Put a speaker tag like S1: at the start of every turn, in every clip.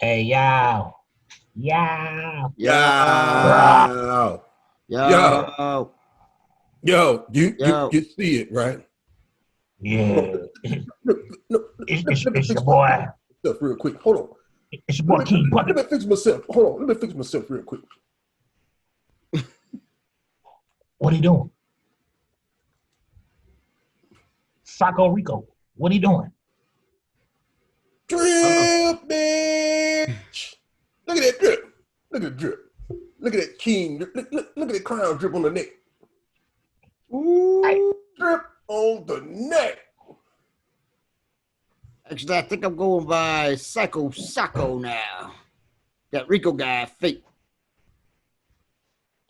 S1: Hey, y'all. Y'all.
S2: Yo.
S3: Yo.
S2: Yo,
S3: Yo.
S2: you see it, right?
S1: Yeah.
S2: No,
S1: It's your boy.
S2: Stuff real quick. Hold on.
S1: It's your boy King
S2: Let
S1: Puppet.
S2: me fix myself. Hold on. Let me fix myself real quick.
S1: What he doing? Psycho Rico. What he doing?
S2: Drip, bitch. Look at that drip. Look at the drip. Look at that king. Look at that crown drip on the neck.
S3: Ooh.
S2: Drip on the neck.
S3: Actually, I think I'm going by Psycho now. That Rico guy fake.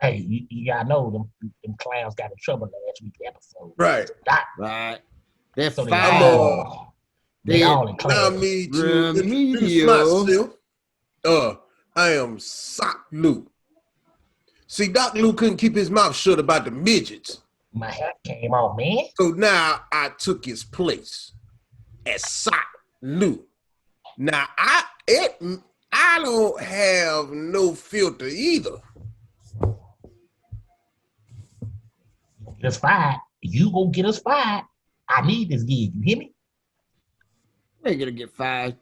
S1: Hey, you gotta know them clowns got in trouble last week episode.
S2: Right.
S3: Right. They're
S1: So
S3: five.
S1: they all in
S2: Allow
S1: class.
S2: me to introduce
S3: Remedial.
S2: myself. I am Sock Lou. See, Doc Lou couldn't keep his mouth shut about the midgets.
S1: My hat came off, man.
S2: So now I took his place as Sock Lou. Now I don't have no filter either.
S1: Get us fired. You go get us fired. I need this gig. You hear me?
S3: We ain't gonna get fired.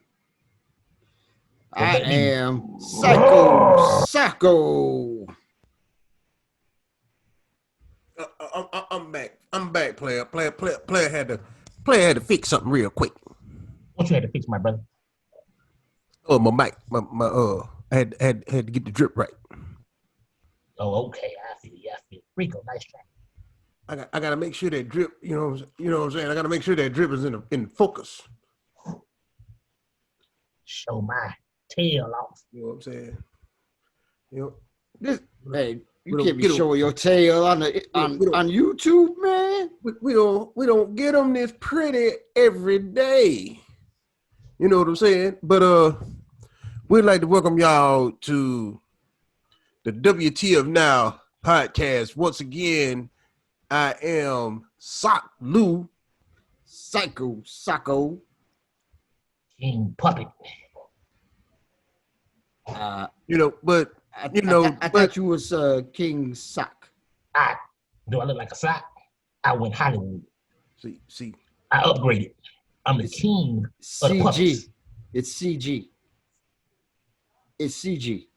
S1: Well,
S3: I
S1: let me-
S3: am Psycho.
S2: I'm back. I'm back, player. Player had to fix something real quick.
S1: What you had to fix, my brother?
S2: Oh, my mic. I had to get the drip right.
S1: Oh, okay. I feel you. Rico, nice try.
S2: I gotta make sure that drip, you know what I'm saying? I gotta make sure that drip is in focus.
S1: Show my tail off.
S2: You know what I'm saying?
S3: Hey, you
S2: We
S3: can't be
S2: don't-
S3: showing your tail on YouTube, man.
S2: We don't get them this pretty every day. You know what I'm saying? But we'd like to welcome y'all to the WTF Now Podcast. Once again, I am Sock Lou.
S3: Psycho.
S1: King Puppet.
S2: But
S3: I thought you was King Sock.
S1: Do I look like a sock? I went Hollywood.
S2: see.
S1: I upgraded. I'm the king of the puppets.
S3: CG. It's CG. It's CG.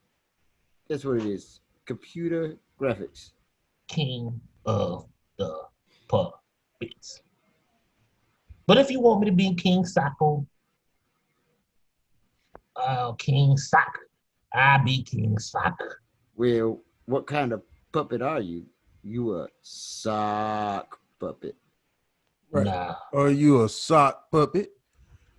S3: That's what it is. Computer graphics.
S1: King of the puppets. But if you want me to be King Socko, King Sock, I be King Sock.
S3: Well, what kind of puppet are you? You a sock puppet.
S2: Right.
S1: Nah.
S2: Are you a sock puppet?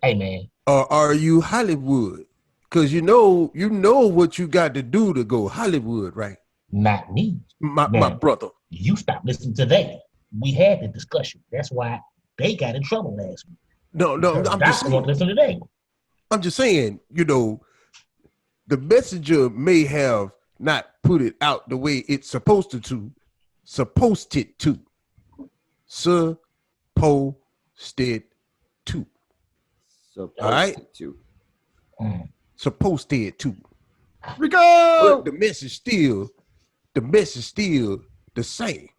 S1: Hey, man.
S2: Or are you Hollywood? Because you know what you got to do to go Hollywood, right?
S1: Not me.
S2: My brother.
S1: You stop listening to they. We had the discussion. That's why they got in trouble last week.
S2: No, I'm just saying.
S1: Won't listen to they.
S2: I'm just saying, the messenger may have not put it out the way it's supposed it to. Supposed it to. All right? Supposed it to.
S3: Rico!
S2: But the message still the same.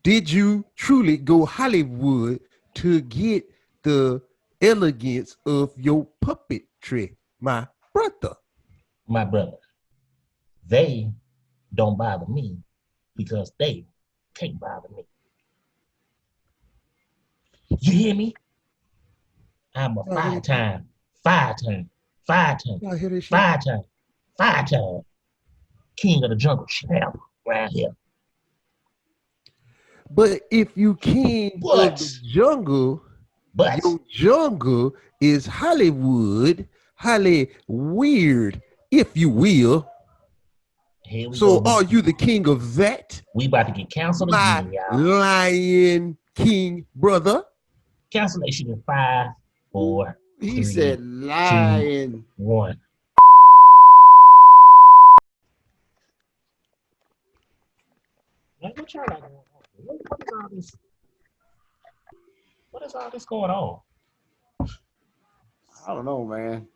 S2: Did you truly go Hollywood to get the elegance of your puppetry, my brother?
S1: My brother. They don't bother me because they can't bother me. You hear me? I'm a five-time king of the jungle champ right here.
S2: But if you king of the jungle, your jungle is Hollywood, weird, if you will. So are you the king of that?
S1: We about to get canceled
S2: my
S1: again, y'all.
S2: Lion King brother.
S1: Cancellation in 5, 4.
S3: He
S1: 3,
S3: said lion.
S1: 2, 1. What y'all got going on? What is all this going on?
S3: I don't know, man.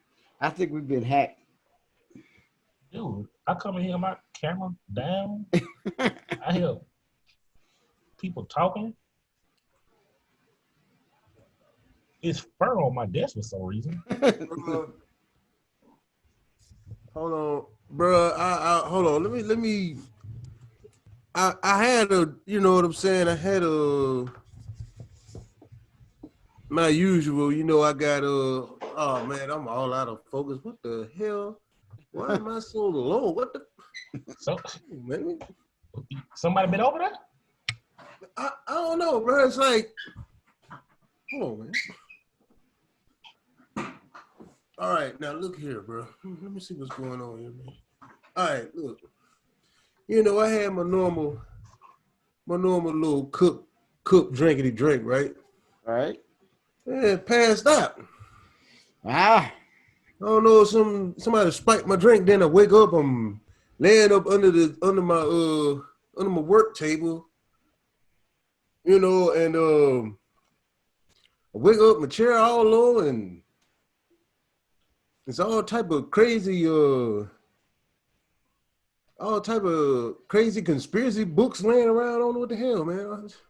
S3: I think we've been hacked.
S1: Dude, I come in here, my camera down. I hear people talking. It's fur on my desk for some reason.
S2: Hold on, bro. I hold on. Let me. I had a, you know what I'm saying. I had my usual. You know, I got Oh man, I'm all out of focus. What the hell? Why am I so low? What the?
S1: So,
S2: Man,
S1: somebody been over there?
S2: I don't know, bro. It's like, hold on, man. All right, now look here, bro. Let me see what's going on here, man. All right, look. You know, I had my normal little cup drinkity drink, right?
S3: All right.
S2: Yeah, passed out.
S3: Ah.
S2: I don't know, somebody spiked my drink. Then I wake up, I'm laying up under my work table, you know, and I wake up, my chair all low, and it's all type of crazy conspiracy books laying around. I don't know what the hell, man. It's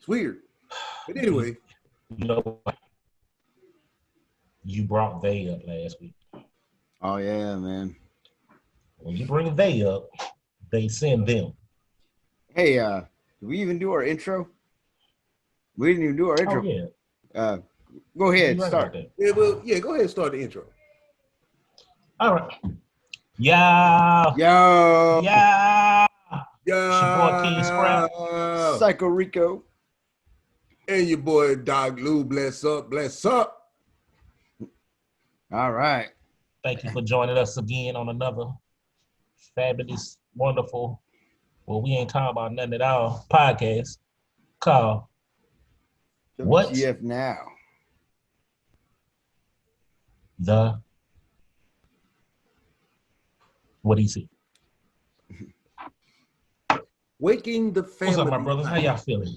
S2: weird. But anyway.
S1: You know, you brought they up last week.
S3: Oh yeah, man.
S1: When you bring they up, they send them.
S3: Hey, did we even do our intro? We didn't even do our intro.
S1: Oh yeah.
S3: Go ahead,
S1: Right
S3: start.
S2: Yeah, well, yeah, go ahead and start the intro.
S1: All right. Yeah.
S3: Yo.
S1: Yeah.
S2: Yeah.
S1: It's your boy King Scrap.
S3: Psycho Rico.
S2: And your boy Dog Lou. Bless up, bless up.
S3: All right.
S1: Thank you for joining us again on another fabulous, wonderful, well, we ain't talking about nothing at all podcast called What?
S3: WTF Now?
S1: What do you see?
S2: Waking the family.
S1: What's up, my brothers? How y'all feeling?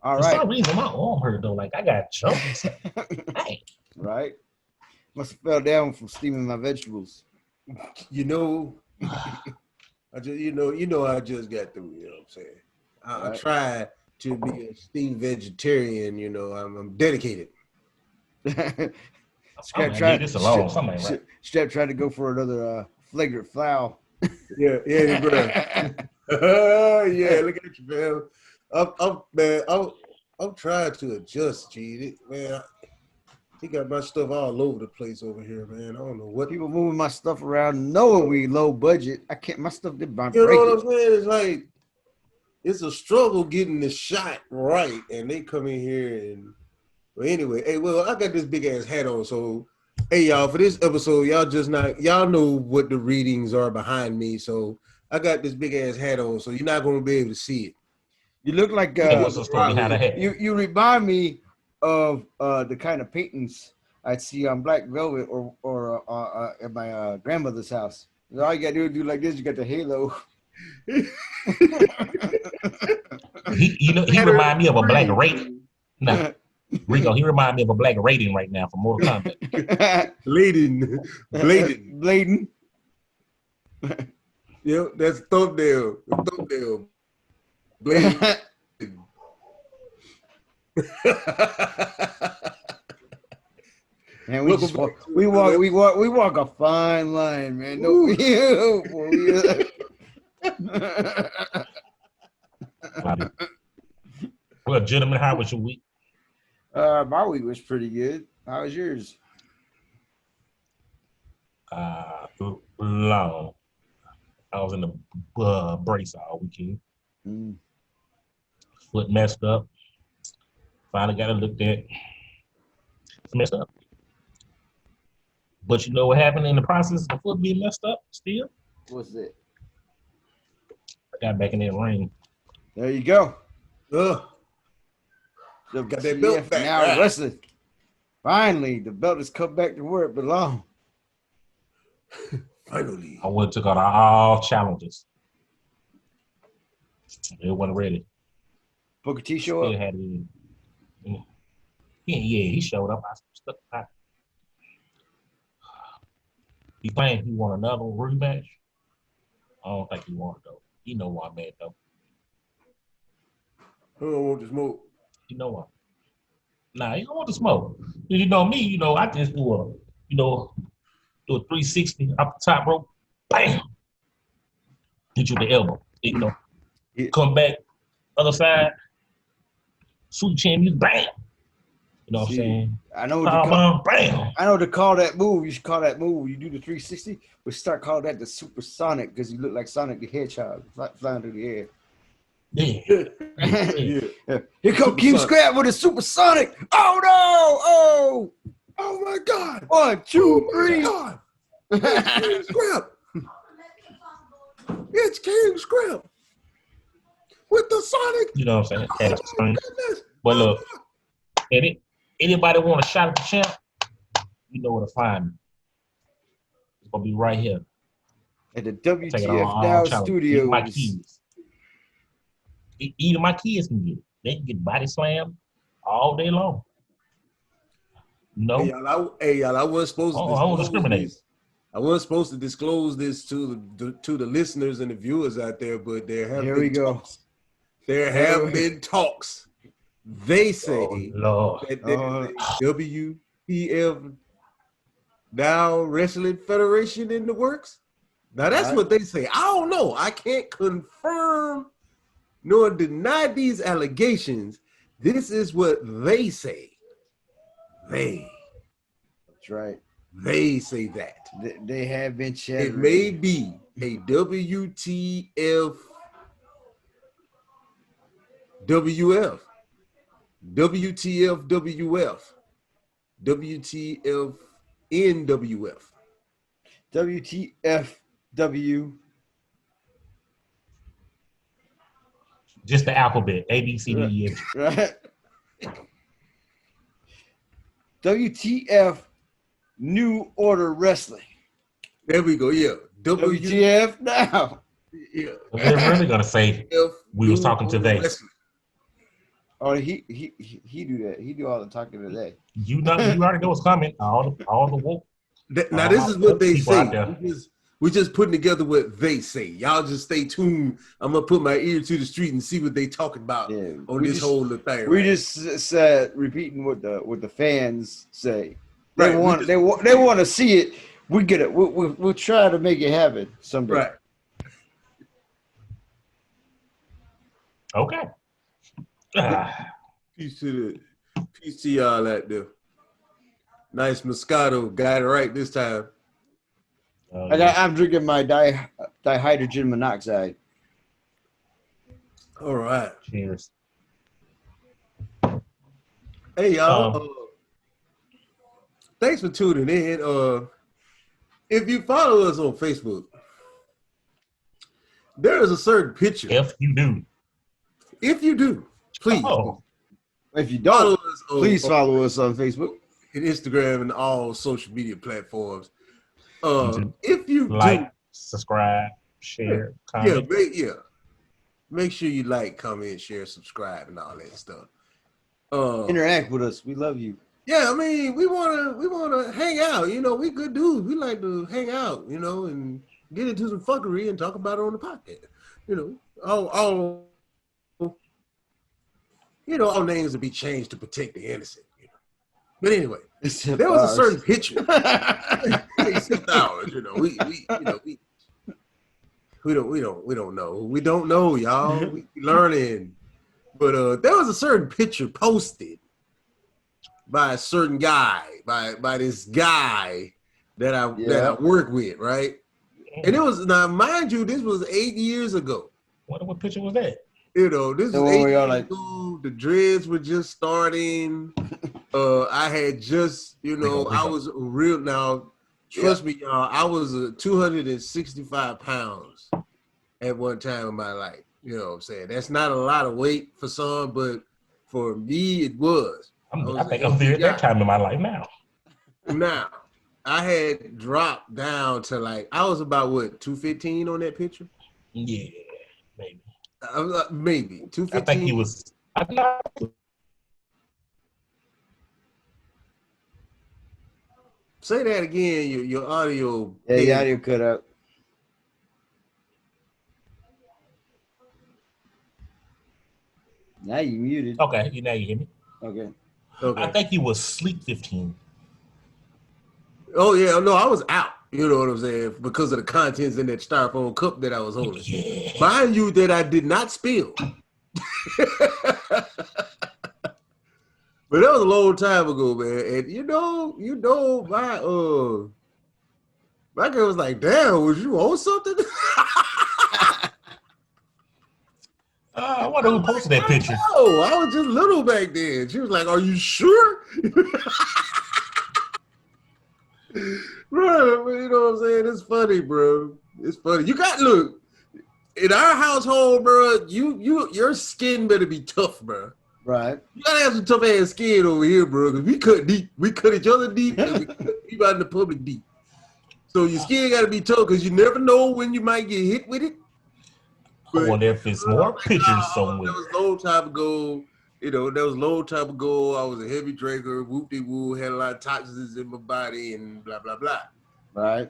S3: All
S1: For
S3: right.
S1: some reason, my arm hurt though. Like I got choked. Hey.
S3: Right. Must have fell down from steaming my vegetables.
S2: You know, I just I just got through. You know what I'm saying? I try to be a steamed vegetarian. You know, I'm dedicated.
S1: Strap tried
S3: to go for another flagrant foul.
S2: Yeah, bro. Yeah, look at you, man. I'm trying to adjust, G. Man, he got my stuff all over the place over here, man. I don't know what
S3: people moving my stuff around, knowing we low budget. I can't. My stuff did break.
S2: You know what I'm saying? It's like it's a struggle getting the shot right, and they come in here and. Well, anyway, hey, well, I got this big ass hat on, so hey, y'all, for this episode, y'all know what the readings are behind me, so I got this big ass hat on, so you're not gonna be able to see it.
S3: You look like
S1: what's the story behind the hat?
S3: You remind me of the kind of paintings I'd see on black velvet or at my grandmother's house. All you gotta do like this, you got the halo.
S1: he remind me of a black rating. No. Rico, he reminds me of a black rating right now from Mortal Kombat.
S2: Bladen. Yep, that's thumbnail. Bladen.
S3: Man, we walk a fine line, man. No,
S1: well, gentlemen, how was your week?
S3: My week was pretty good. How was yours?
S1: Long. I was in the brace all weekend. Foot messed up. Finally got it looked at. It's messed up. But you know what happened in the process of the foot being messed up still?
S3: What's it?
S1: I got back in that ring.
S3: There you go.
S2: Got that belt back.
S3: Now wrestling. Finally, the belt has come back to where it belongs.
S2: Finally.
S1: I went took out all challenges. It wasn't ready.
S3: Booker T show up?
S1: Had it in. Yeah, he showed up. I stuck out. He claimed he won another rematch. I don't think he won though. You know why I'm at though.
S2: I don't want to smoke.
S1: You know why? Nah, you don't want to smoke. You know me. You know I just do a 360 off the top rope. Bam. Hit you with the elbow. You know.
S3: Yeah.
S1: Come back, other side. Sweet chin, you bam. You know what I'm saying?
S3: I know what to call.
S1: Bam.
S3: I know to call that move. You should call that move. You do the 360. We start calling that the supersonic because you look like Sonic the Hedgehog flying through the air.
S1: Yeah.
S3: Yeah. Here come King Scrap with a supersonic. Oh no!
S2: Oh my God!
S3: 1, 2, 3.
S2: God! It's King Scrap. It's King Scrap with the Sonic.
S1: You know what I'm saying?
S2: Oh
S1: Had
S2: my
S1: explained.
S2: goodness!
S1: But look, anybody want a shot at the champ? You know where to find me. It's gonna be right here.
S3: At the
S1: Take it
S3: WTF
S1: on
S3: Now
S1: channel.
S3: Studios.
S1: Even my kids. Even my kids can get it. They can get body slammed all day long. No.
S2: Hey y'all, I wasn't supposed to
S1: I won't discriminate.
S2: I wasn't supposed to disclose this to the listeners and the viewers out there, but there have
S3: Here
S2: been
S3: we go.
S2: talks. There have been talks. They say
S1: Lord.
S2: that there's a WTF Now Wrestling Federation in the works. Now that's what they say. I don't know. I can't confirm nor deny these allegations. This is what they say.
S3: That's right.
S2: They say that.
S3: They have been chatting.
S2: It may be a WTF WF. WTF WF. WTF NWF.
S3: WTFW.
S1: Just the alphabet. A, B, C, D, E, F.
S3: Right. WTF New Order Wrestling.
S2: There we go. Yeah.
S3: WTF Now.
S2: Yeah.
S1: They're really gonna say we was talking today.
S3: Oh, he do that. He do all the talking today.
S1: You already know what's coming. All the woke.
S2: Now this is what they say. We're just putting together what they say. Y'all just stay tuned. I'm gonna put my ear to the street and see what they talking about on this whole thing.
S3: We just said repeating what the fans say. They want to see it. We get it. We'll try to make it happen someday.
S2: Right.
S1: Okay.
S2: Peace to y'all out there. Nice Moscato. Got it right this time.
S3: I'm drinking my dihydrogen monoxide.
S2: All right.
S1: Cheers.
S2: Hey y'all. Thanks for tuning in. If you follow us on Facebook, there is a certain picture.
S1: If you do, please.
S3: If you don't, please follow us on Facebook
S2: and Instagram and all social media platforms. If you
S1: like, subscribe, share, comment.
S2: Make sure you like, comment, share, subscribe, and all that stuff.
S3: Interact with us. We love you.
S2: Yeah, I mean, we wanna hang out. You know, we good dudes. We like to hang out. You know, and get into some fuckery and talk about it on the podcast. You know, all names will be changed to protect the innocent. You know? But anyway, there was a certain picture. Except ours, you know, we don't know. We don't know, y'all. We learning. But there was a certain picture posted by a certain guy, by this guy that I work with, right? And it was, now mind you, this was 8 years ago.
S1: What picture was that?
S2: You know, this was 8 years ago. The dreads were just starting. I had just, I was real now. Trust me, y'all. I was 265 pounds at one time in my life. You know what I'm saying? That's not a lot of weight for some, but for me, it was.
S1: I think I'm there at that time in my life now.
S2: Now, I had dropped down to I was about 215 on that picture?
S1: Yeah, maybe.
S2: Maybe 215.
S1: I think he was.
S2: Say that again. Your audio.
S3: Yeah, the audio cut out. Now you muted.
S1: Okay, you hear me.
S3: Okay.
S1: I think you was sleep 15.
S2: Oh yeah, no, I was out. You know what I'm saying? Because of the contents in that styrofoam cup that I was holding.
S1: Yeah.
S2: Mind you, that I did not spill. But that was a long time ago, man. And my girl was like, "Damn, was you on something?"
S1: I wonder who posted that picture.
S2: Oh, I was just little back then. She was like, "Are you sure?" Bro, you know what I'm saying? It's funny, bro. It's funny. You got look in our household, bro. Your skin better be tough, bro.
S3: Right.
S2: You gotta have some tough ass skin over here, bro. Because we cut deep. We cut each other deep, and we cut people out in the public deep. So your skin gotta be tough because you never know when you might get hit with it.
S1: I wonder if it's more pictures somewhere.
S2: That was a long time ago. You know, that was a long time ago. I was a heavy drinker, whoop-de-woo, had a lot of toxins in my body, and blah blah blah.
S3: Right.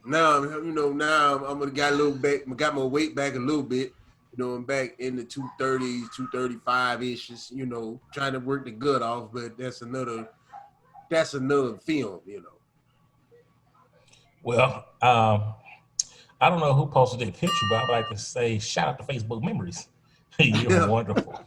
S2: Now, I'm gonna got my weight back a little bit. You know, I'm back in the 230s, 235-ish, you know, trying to work the gut off, but that's another film, you know.
S1: Well, I don't know who posted that picture, but I'd like to say shout out to Facebook Memories. You're wonderful.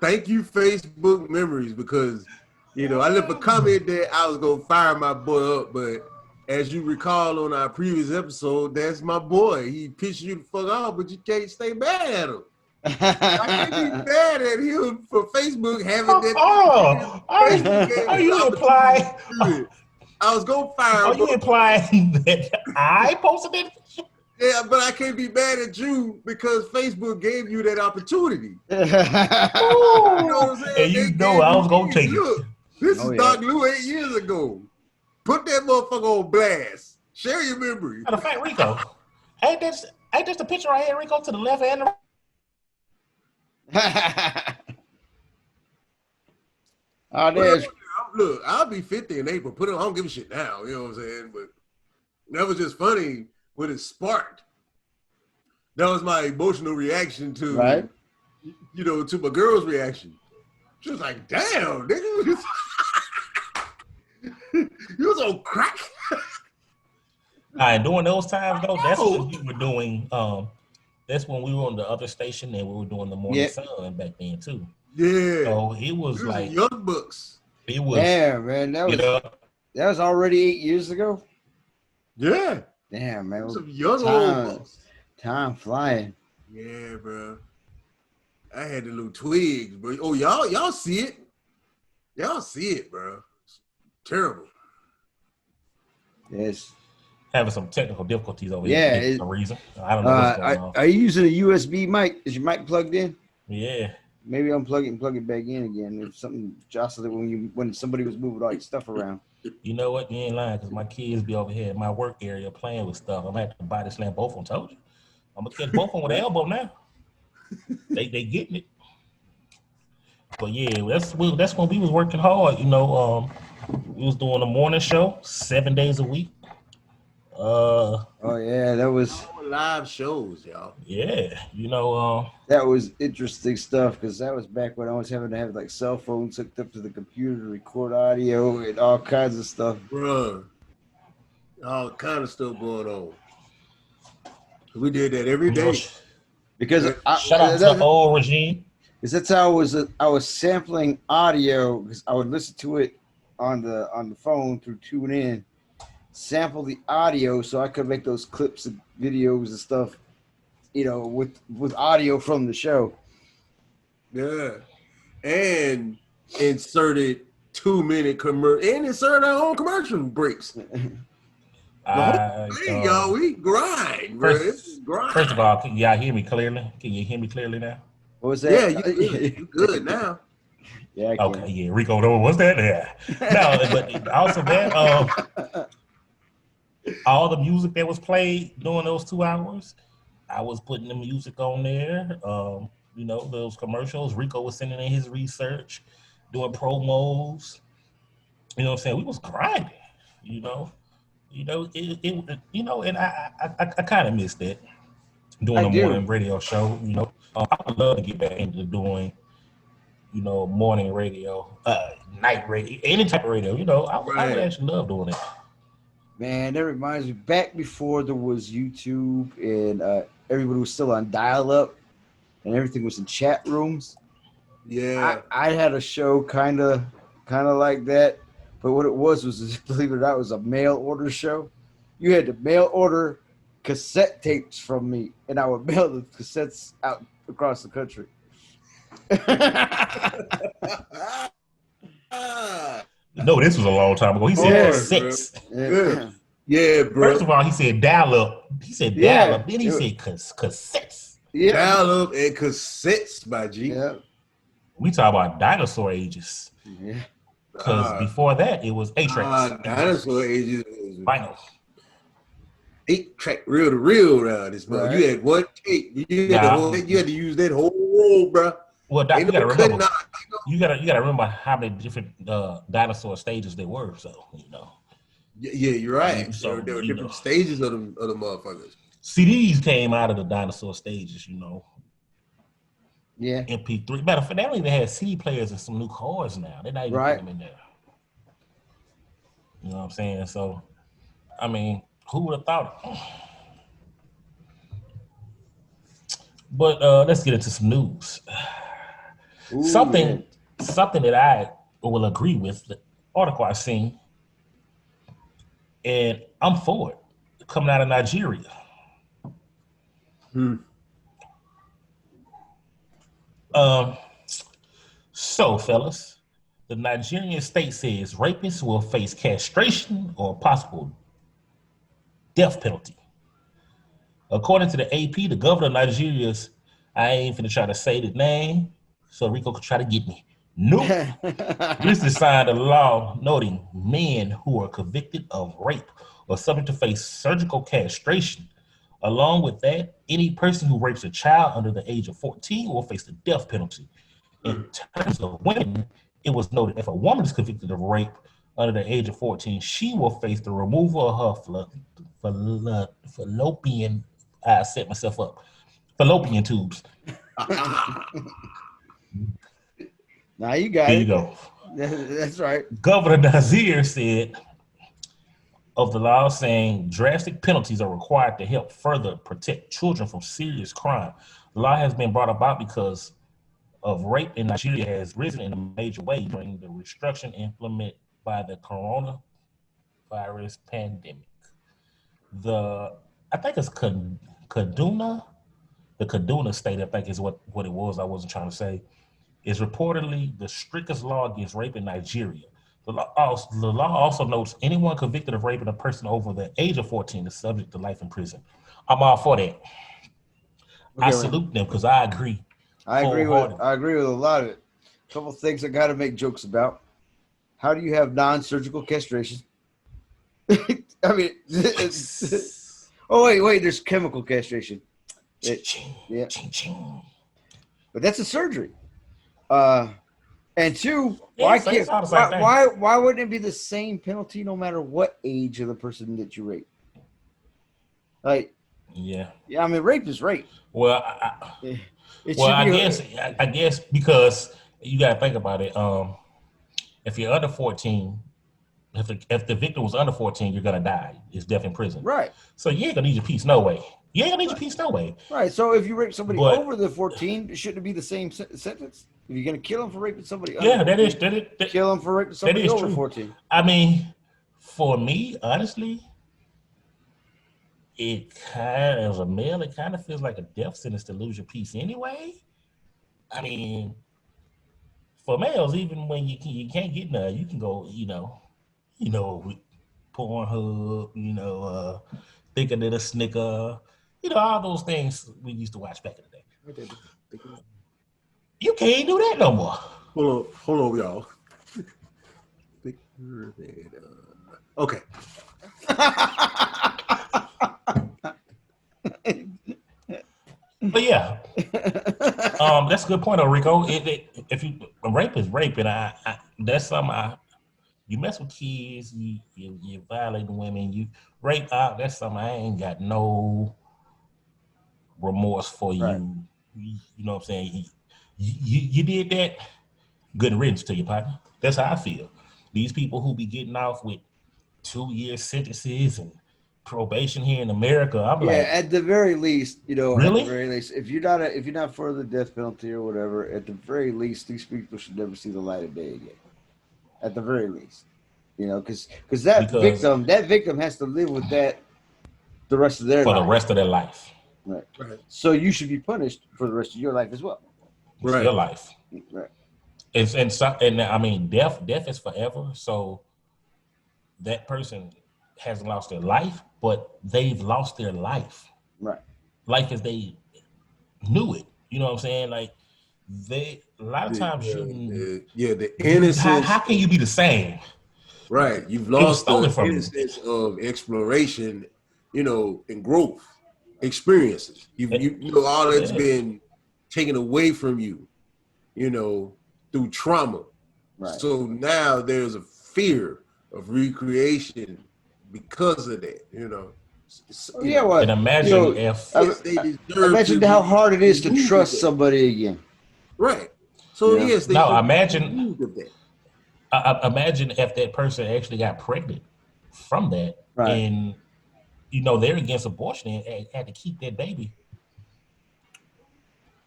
S2: Thank you, Facebook Memories, because, you know, I left a comment that I was going to fire my boy up, but as you recall on our previous episode, that's my boy. He pissed you the fuck off, but you can't stay mad at him. I can't be mad at him for Facebook having that.
S1: Are you implying?
S2: I was going to fire him.
S1: Are you implying that I posted it?
S2: Yeah, but I can't be mad at you because Facebook gave you that opportunity.
S1: You know what I'm saying? And you know I was going to take it.
S2: This is Doc Lou 8 years ago. Put that motherfucker on blast. Share your memory.
S1: Matter of fact, Rico, ain't this the picture right here, Rico, to the left and the right?
S3: Oh, there's.
S2: Look, I'll be 50 in April. I don't give a shit now. You know what I'm saying? But that was just funny when it sparked. That was my emotional reaction to,
S3: right?
S2: You know, to my girl's reaction. She was like, "Damn, nigga, you was on crack."
S1: All right, during those times though, that's what we were doing. That's when we were on the other station and we were doing the Morning Sun back then too.
S2: Yeah.
S1: So it was like
S2: Young Bucks.
S1: It was.
S3: Yeah, man, that was already 8 years ago.
S2: Yeah.
S3: Damn, man.
S2: Some young old bucks.
S3: Time flying.
S2: Yeah, bro. I had the little twigs, bro. Oh, y'all see it? Y'all see it, bro. It's terrible.
S3: Yes.
S1: Having some technical difficulties over
S3: here.
S1: For some reason. I don't know what's going on.
S3: Are you using a USB mic? Is your mic plugged in?
S1: Yeah.
S3: Maybe unplug it and plug it back in again. If something jostled it when somebody was moving all your stuff around.
S1: You know what? You ain't lying, because my kids be over here in my work area playing with stuff. I'm gonna have to body slam both of them. Told you. I'm gonna catch both of them with an elbow now. They getting it. But yeah, that's when we was working hard. You know, we was doing a morning show 7 days a week.
S3: Oh yeah, that was
S2: live shows, y'all.
S1: Yeah, you know,
S3: that was interesting stuff because that was back when I was having to have like cell phones hooked up to the computer to record audio and all kinds of stuff.
S2: Bruh, all kind of stuff going on. We did that every day.
S3: Because
S1: shout out to the old regime.
S3: Because that's how I was sampling audio because I would listen to it on the phone through TuneIn. Sample the audio so I could make those clips and videos and stuff, you know, with audio from the show.
S2: Yeah. And inserted 2-minute commercial and insert our own commercial breaks. Y'all, we grind, bro.
S1: First of all, can y'all hear me clearly? Can you hear me clearly now?
S3: What was that?
S2: Yeah, you good now.
S3: Yeah.
S1: Okay. Yeah, Rico, what's that? Yeah. No, but also that all the music that was played during those 2 hours, I was putting the music on there. You know, those commercials. Rico was sending in his research, doing promos. You know what I'm saying? We was grinding. You know, and I kind of miss that doing a morning radio show. I would love to get back into doing, morning radio, night radio, any type of radio. I would actually love doing it.
S3: Man, that reminds me, back before there was YouTube and everybody was still on dial-up and everything was in chat rooms.
S2: Yeah,
S3: I had a show kind of like that, but what it was, believe it or not, it was a mail order show. You had to mail order cassette tapes from me, and I would mail the cassettes out across the country.
S1: No, this was a long time ago. He said cassettes.
S2: Yeah, bro.
S1: First of all, he said dial-up. Then he said cassettes.
S2: Yeah. Dial-up and cassettes, my G.
S3: Yeah.
S1: We talk about dinosaur ages.
S3: Yeah.
S1: Because before that, it was 8-tracks.
S2: Dinosaur ages.
S1: Vinyl.
S2: 8-track reel to reel around this, bro. Right. You had one tape. You had to use that whole roll, bro.
S1: Well, Doc, you gotta remember. You gotta remember how many different dinosaur stages there were. So
S2: Yeah, you're right. So there were different stages of the motherfuckers.
S1: CDs came out of the dinosaur stages.
S3: Yeah.
S1: MP3. Matter of fact, they don't even have CD players and some new cars now. They're not even putting them in there. You know what I'm saying? So, I mean, who would have thought it? But let's get into some news.
S3: Ooh,
S1: something that I will agree with, the article I seen, and I'm for it, coming out of Nigeria. So, fellas, the Nigerian state says rapists will face castration or possible death penalty. According to the AP, the governor of Nigeria's, I ain't finna try to say the name, so Rico could try to get me. Nope. Recently signed a law noting men who are convicted of rape are subject to face surgical castration. Along with that, any person who rapes a child under the age of 14 will face the death penalty. In terms of women, it was noted if a woman is convicted of rape under the age of 14, she will face the removal of her fallopian. I set myself up. Fallopian tubes.
S3: Now you got
S1: There
S3: it.
S1: you go.
S3: That's right.
S1: Governor Nazir said of the law, saying drastic penalties are required to help further protect children from serious crime. The law has been brought about because of rape in Nigeria has risen in a major way during the restriction implemented by the coronavirus pandemic. I think it's Kaduna, the Kaduna state, I think is what it was. I wasn't trying to say, is reportedly the strictest law against rape in Nigeria. The law also notes anyone convicted of raping a person over the age of 14 is subject to life in prison. I'm all for that. I salute them because I agree.
S3: I agree with a lot of it. A couple of things I got to make jokes about. How do you have non-surgical castration? I mean, oh wait, there's chemical castration. Yeah, but that's a surgery. And two, why wouldn't it be the same penalty no matter what age of the person that you rape? Like, yeah. I mean, rape is rape.
S1: Well, I guess because you got to think about it. If you're under 14, if the victim was under 14, you're gonna die. It's death in prison.
S3: Right.
S1: So you ain't gonna need your piece no way. You ain't gonna need your piece no way.
S3: Right. So if you rape somebody over the 14, shouldn't it be the same sentence? If you're gonna kill them for raping somebody,
S1: kill
S3: them for raping somebody over 14.
S1: I mean, for me, honestly, it kind of, as a male, it kind of feels like a death sentence to lose your piece anyway. I mean, for males, even when you can't get none, you can go, with Pornhub, Thicker Than a Snicker, all those things we used to watch back in the day. You can't do that no more.
S2: Hold on, y'all. Okay.
S1: But yeah, that's a good point, Rico. If rape is rape, and I that's something you mess with kids, you you're violating women, you rape out. That's something I ain't got no remorse for you.
S3: Right.
S1: You know what I'm saying? You did that. Good riddance to you, partner. That's how I feel. These people who be getting off with 2-year sentences and probation here in America, I'm
S3: Yeah,
S1: like,
S3: at the very least, at
S1: really?
S3: the very least, if you're not for the death penalty or whatever, at the very least, these people should never see the light of day again. At the very least, because that victim has to live with that the rest of their
S1: For
S3: life.
S1: the rest of their life.
S3: Right. So you should be punished for the rest of your life as well.
S1: It's your life.
S3: Right.
S1: And I mean, death is forever. So that person hasn't lost their life, but they've lost their life.
S3: Right.
S1: Life as they knew it. You know what I'm saying? Like a lot of times
S2: the innocence.
S1: How can you be the same?
S2: Right. You've lost the
S1: from
S2: innocence of exploration, and growth, experiences. All that's been taken away from you, through trauma.
S3: Right.
S2: So now there's a fear of recreation because of that,
S1: And imagine
S3: imagine how hard it is to trust somebody again.
S2: Right. So yes,
S1: imagine if that person actually got pregnant from that,
S3: right.
S1: And they're against abortion and had to keep that baby.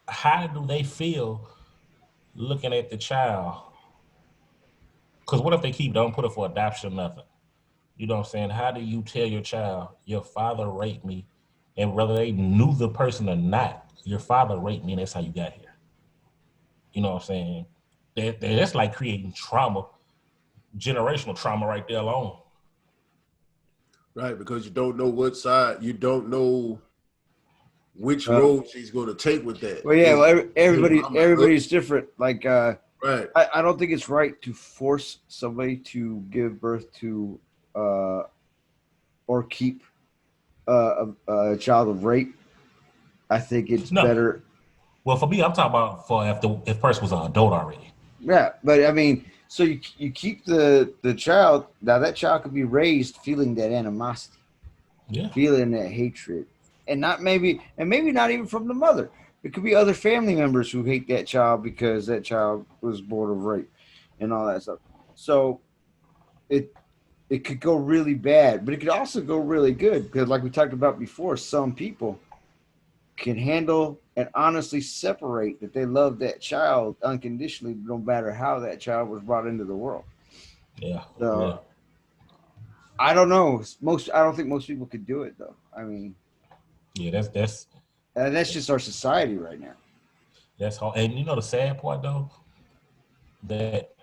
S1: How do they feel looking at the child? Because what if they don't put it for adoption or nothing? You know what I'm saying? How do you tell your child, your father raped me, and whether they knew the person or not, your father raped me and that's how you got here? You know what I'm saying? That's like creating trauma, generational trauma right there alone.
S2: Right, because you don't know what side, you don't know which road she's going to take with that.
S3: Well, yeah, everybody's different. Like,
S2: right.
S3: I don't think it's right to force somebody to give birth to or keep a child of rape. I think it's better.
S1: Well, for me, I'm talking about if the person was an adult already.
S3: Yeah, but I mean, so you keep the child. Now that child could be raised feeling that animosity, feeling that hatred, and maybe not even from the mother. It could be other family members who hate that child because that child was born of rape and all that stuff. So it could go really bad, but it could also go really good because, like we talked about before, some people can handle and honestly separate that they love that child unconditionally, no matter how that child was brought into the world.
S1: Yeah.
S3: So I don't know. I don't think most people could do it though. I mean,
S1: yeah, that's
S3: just our society right now.
S1: That's hard. And the sad part though, that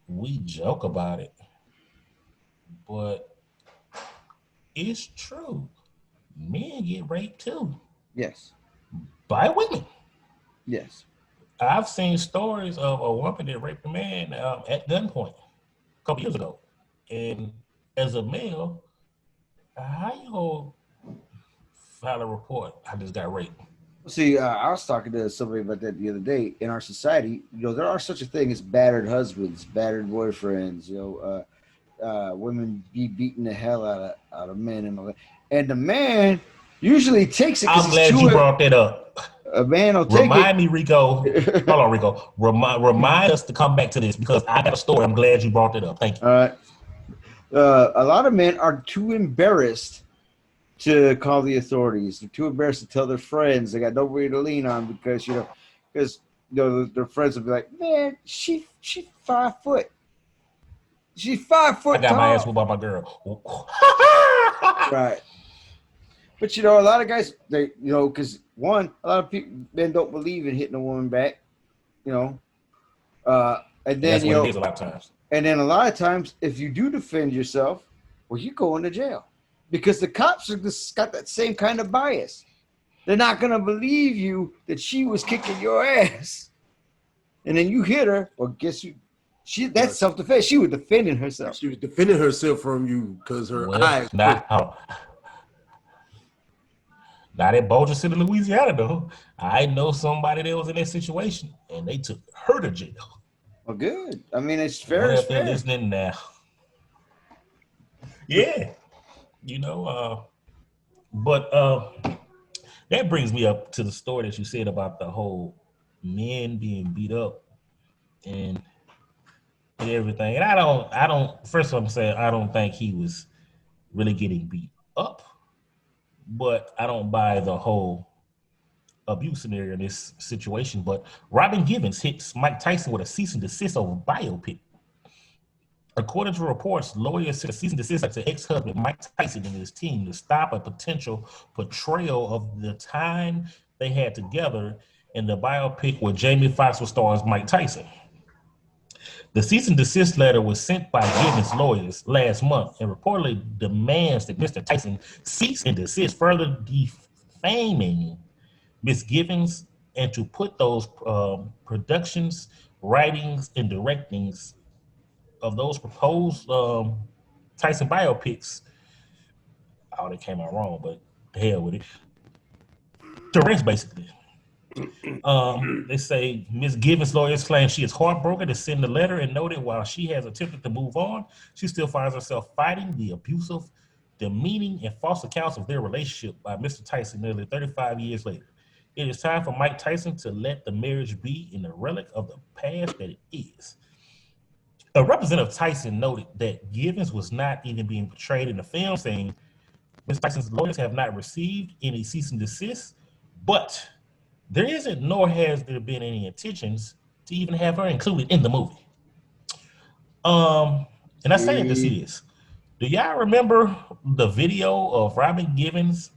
S1: we joke about it, but it's true. Men get raped too.
S3: Yes.
S1: By women.
S3: Yes.
S1: I've seen stories of a woman that raped a man at gunpoint a couple years ago. And as a male, how you gonna file a report? I just got raped.
S3: See, I was talking to somebody about that the other day. In our society, there are such a thing as battered husbands, battered boyfriends. Women be beating the hell out of men and all that. And the man usually takes it.
S1: I'm glad you brought that up.
S3: A man will take it.
S1: Remind me, Rico. Hold on, Rico. Remind us to come back to this because I got a story. I'm glad you brought that up. Thank you.
S3: All right. A lot of men are too embarrassed to call the authorities. They're too embarrassed to tell their friends. They got nobody to lean on because their friends will be like, "Man, she's 5 foot. She's 5 foot
S1: I got
S3: tall.
S1: my ass whooped by my girl."
S3: Right. But a lot of guys, because a lot of men don't believe in hitting a woman back, and then
S1: that's what it is a lot of times.
S3: And then a lot of times, if you do defend yourself, well, you go into jail because the cops are just got that same kind of bias. They're not gonna believe you that she was kicking your ass, and then you hit her. Well, guess you. That's self-defense. She was defending herself.
S2: She was defending herself from you because her eyes.
S1: Not in Bossier City, Louisiana, though. I know somebody that was in that situation, and they took her to jail.
S3: Well, good. I mean, it's fair.
S1: If they're listening now. Yeah, but that brings me up to the story that you said about the whole men being beat up and everything. And I don't. First, I'm saying I don't think he was really getting beat up, but I don't buy the whole abuse scenario in this situation. But Robin Givens hits Mike Tyson with a cease and desist over biopic. According to reports, lawyers said a cease and desist to ex-husband Mike Tyson and his team to stop a potential portrayal of the time they had together in the biopic where Jamie Foxx will star as Mike Tyson. The cease and desist letter was sent by Givens' lawyers last month and reportedly demands that Mr. Tyson cease and desist, further defaming Ms. Givens and to put those productions, writings, and directings of those proposed Tyson biopics, they came out wrong, but the hell with it. The rest, basically. They say Ms. Givens' lawyers claim she is heartbroken to send the letter and noted while she has attempted to move on, she still finds herself fighting the abusive, demeaning, and false accounts of their relationship by Mr. Tyson nearly 35 years later. It is time for Mike Tyson to let the marriage be in the relic of the past that it is. A representative Tyson noted that Givens was not even being portrayed in the film, saying Mr. Tyson's lawyers have not received any cease and desist, but there isn't, nor has there been any intentions to even have her included in the movie. And I say this is, do y'all remember the video of Robin Givens,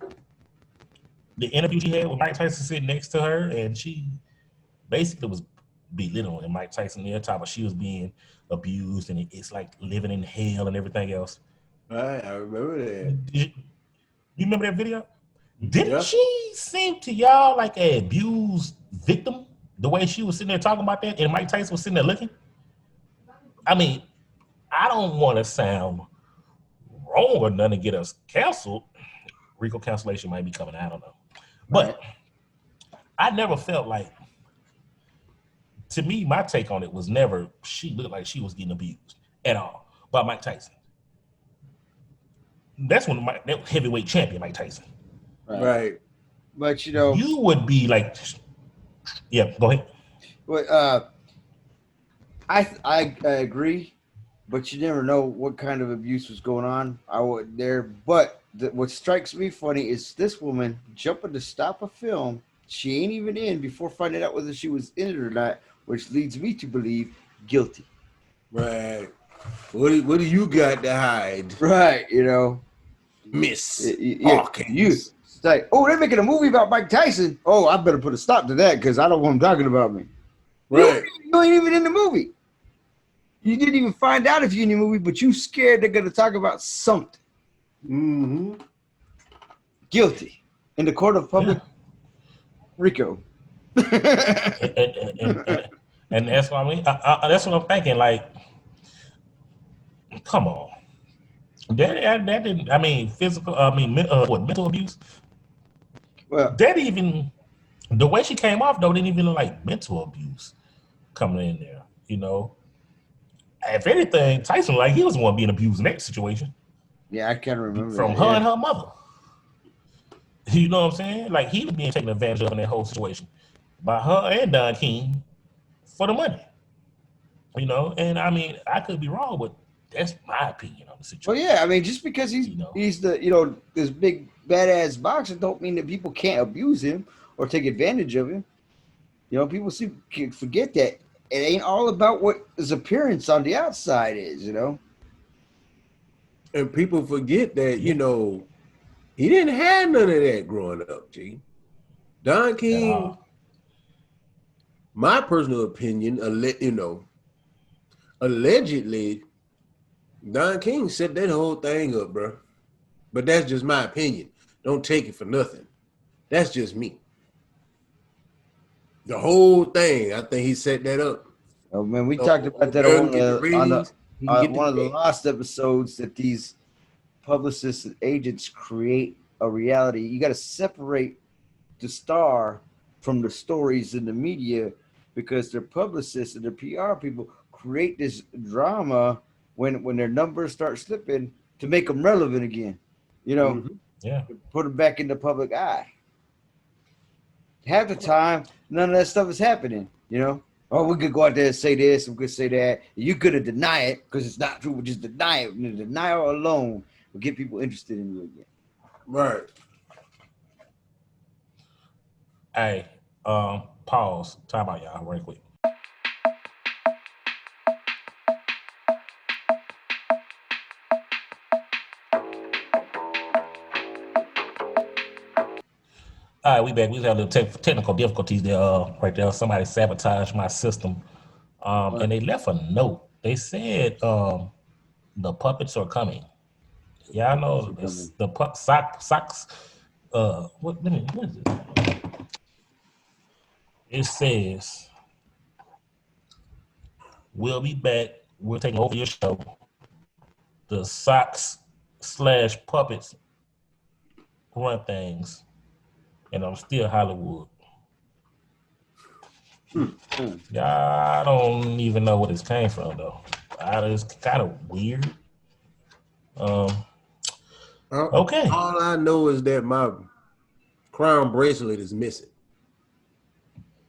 S1: the interview she had with Mike Tyson sitting next to her, and she basically was belittling Mike Tyson there, talking about she was being abused and it's like living in hell and everything else.
S2: Right, I remember that.
S1: You remember that video? Didn't she seem to y'all like an abused victim? The way she was sitting there talking about that, and Mike Tyson was sitting there looking. I mean, I don't want to sound wrong or nothing to get us canceled. Rico cancellation might be coming. I don't know, but I never felt like. To me, my take on it was never she looked like she was getting abused at all by Mike Tyson. That's when that heavyweight champion Mike Tyson.
S3: Right. But
S1: you would be like, yeah, go ahead.
S3: But I agree, but you never know what kind of abuse was going on out there. But what strikes me funny is this woman jumping to stop a film she ain't even in before finding out whether she was in it or not, which leads me to believe guilty.
S2: Right. What do you got to hide?
S3: Right,
S2: Miss
S3: Hawkins. It's like, they're making a movie about Mike Tyson. Oh, I better put a stop to that because I don't want them talking about me.
S2: Right.
S3: You ain't even in the movie. You didn't even find out if you're in the movie, but you scared they're going to talk about something.
S2: Mm-hmm.
S3: Guilty. In the court of public Rico.
S1: and that's what I mean. That's what I'm thinking. Like, come on. That didn't. I mean, physical. I mean, mental abuse.
S3: Well,
S1: that even the way she came off though didn't even look like mental abuse coming in there. If anything, Tyson he was the one being abused in that situation.
S3: Yeah, I can't remember
S1: from her and her mother. You know what I'm saying? Like he was being taken advantage of in that whole situation by her and Don King for the money. And I mean, I could be wrong, but that's my opinion on the situation.
S3: Well, yeah, I mean, just because he's the this big badass boxer don't mean that people can't abuse him or take advantage of him. People forget that it ain't all about what his appearance on the outside is,
S2: And people forget that, he didn't have none of that growing up, G. Don King, my personal opinion, allegedly, Don King set that whole thing up, bro. But that's just my opinion. Don't take it for nothing. That's just me. The whole thing, I think he set that up.
S3: Oh man, we talked about that on one of the last episodes, that these publicists and agents create a reality. You got to separate the star from the stories in the media, because their publicists and their PR people create this drama when their numbers start slipping, to make them relevant again. You know,
S1: Yeah.
S3: put them back in the public eye. Half the time, none of that stuff is happening. You know, oh, we could go out there and say this, we could say that. You could have denied it because it's not true. We just deny it. And the denial alone will get people interested in you again.
S2: Right.
S1: Hey, pause. Time out, y'all, right quick. All right, we back. We had a little technical difficulties there. Right there, somebody sabotaged my system, and they left a note. They said the puppets are coming. Y'all know the socks. What is it? It says we'll be back. We're taking over your show. The socks / puppets run things. And I'm still Hollywood. Yeah, I don't even know where this came from though. It's kind of weird. Okay.
S2: All I know is that my crown bracelet is missing.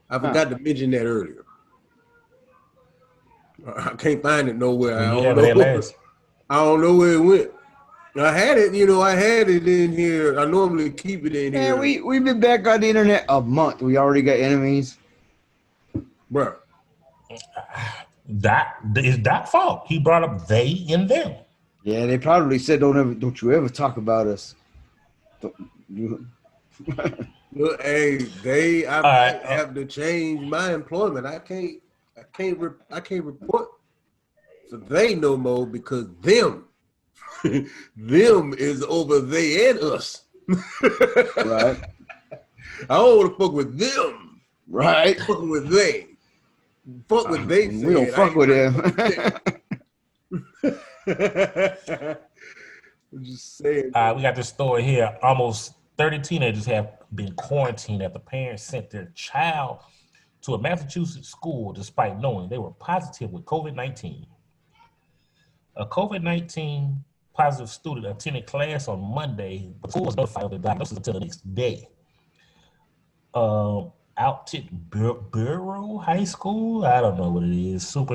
S2: I forgot to mention that earlier. I can't find it nowhere. I don't know where it went. I had it, I had it in here. I normally keep it in here.
S3: Man, we've been back on the internet a month. We already got enemies.
S2: Bro.
S3: That
S1: is Doc's fault. He brought up they and them.
S3: Yeah, they probably said don't you ever talk about us.
S2: Look, hey, I might have to change my employment. I can't report to they no more because them is over they and us.
S3: Right.
S2: I don't want to fuck with them.
S3: Right.
S2: Fucking with they. Fuck with they.
S3: We don't fuck with them.
S2: I'm just saying.
S1: We got this story here. Almost 30 teenagers have been quarantined after parents sent their child to a Massachusetts school despite knowing they were positive with COVID-19. A COVID-19 positive student attended class on Monday, but school was notified of the diagnosis until the next day. Outlet Bureau High School, I don't know what it is. School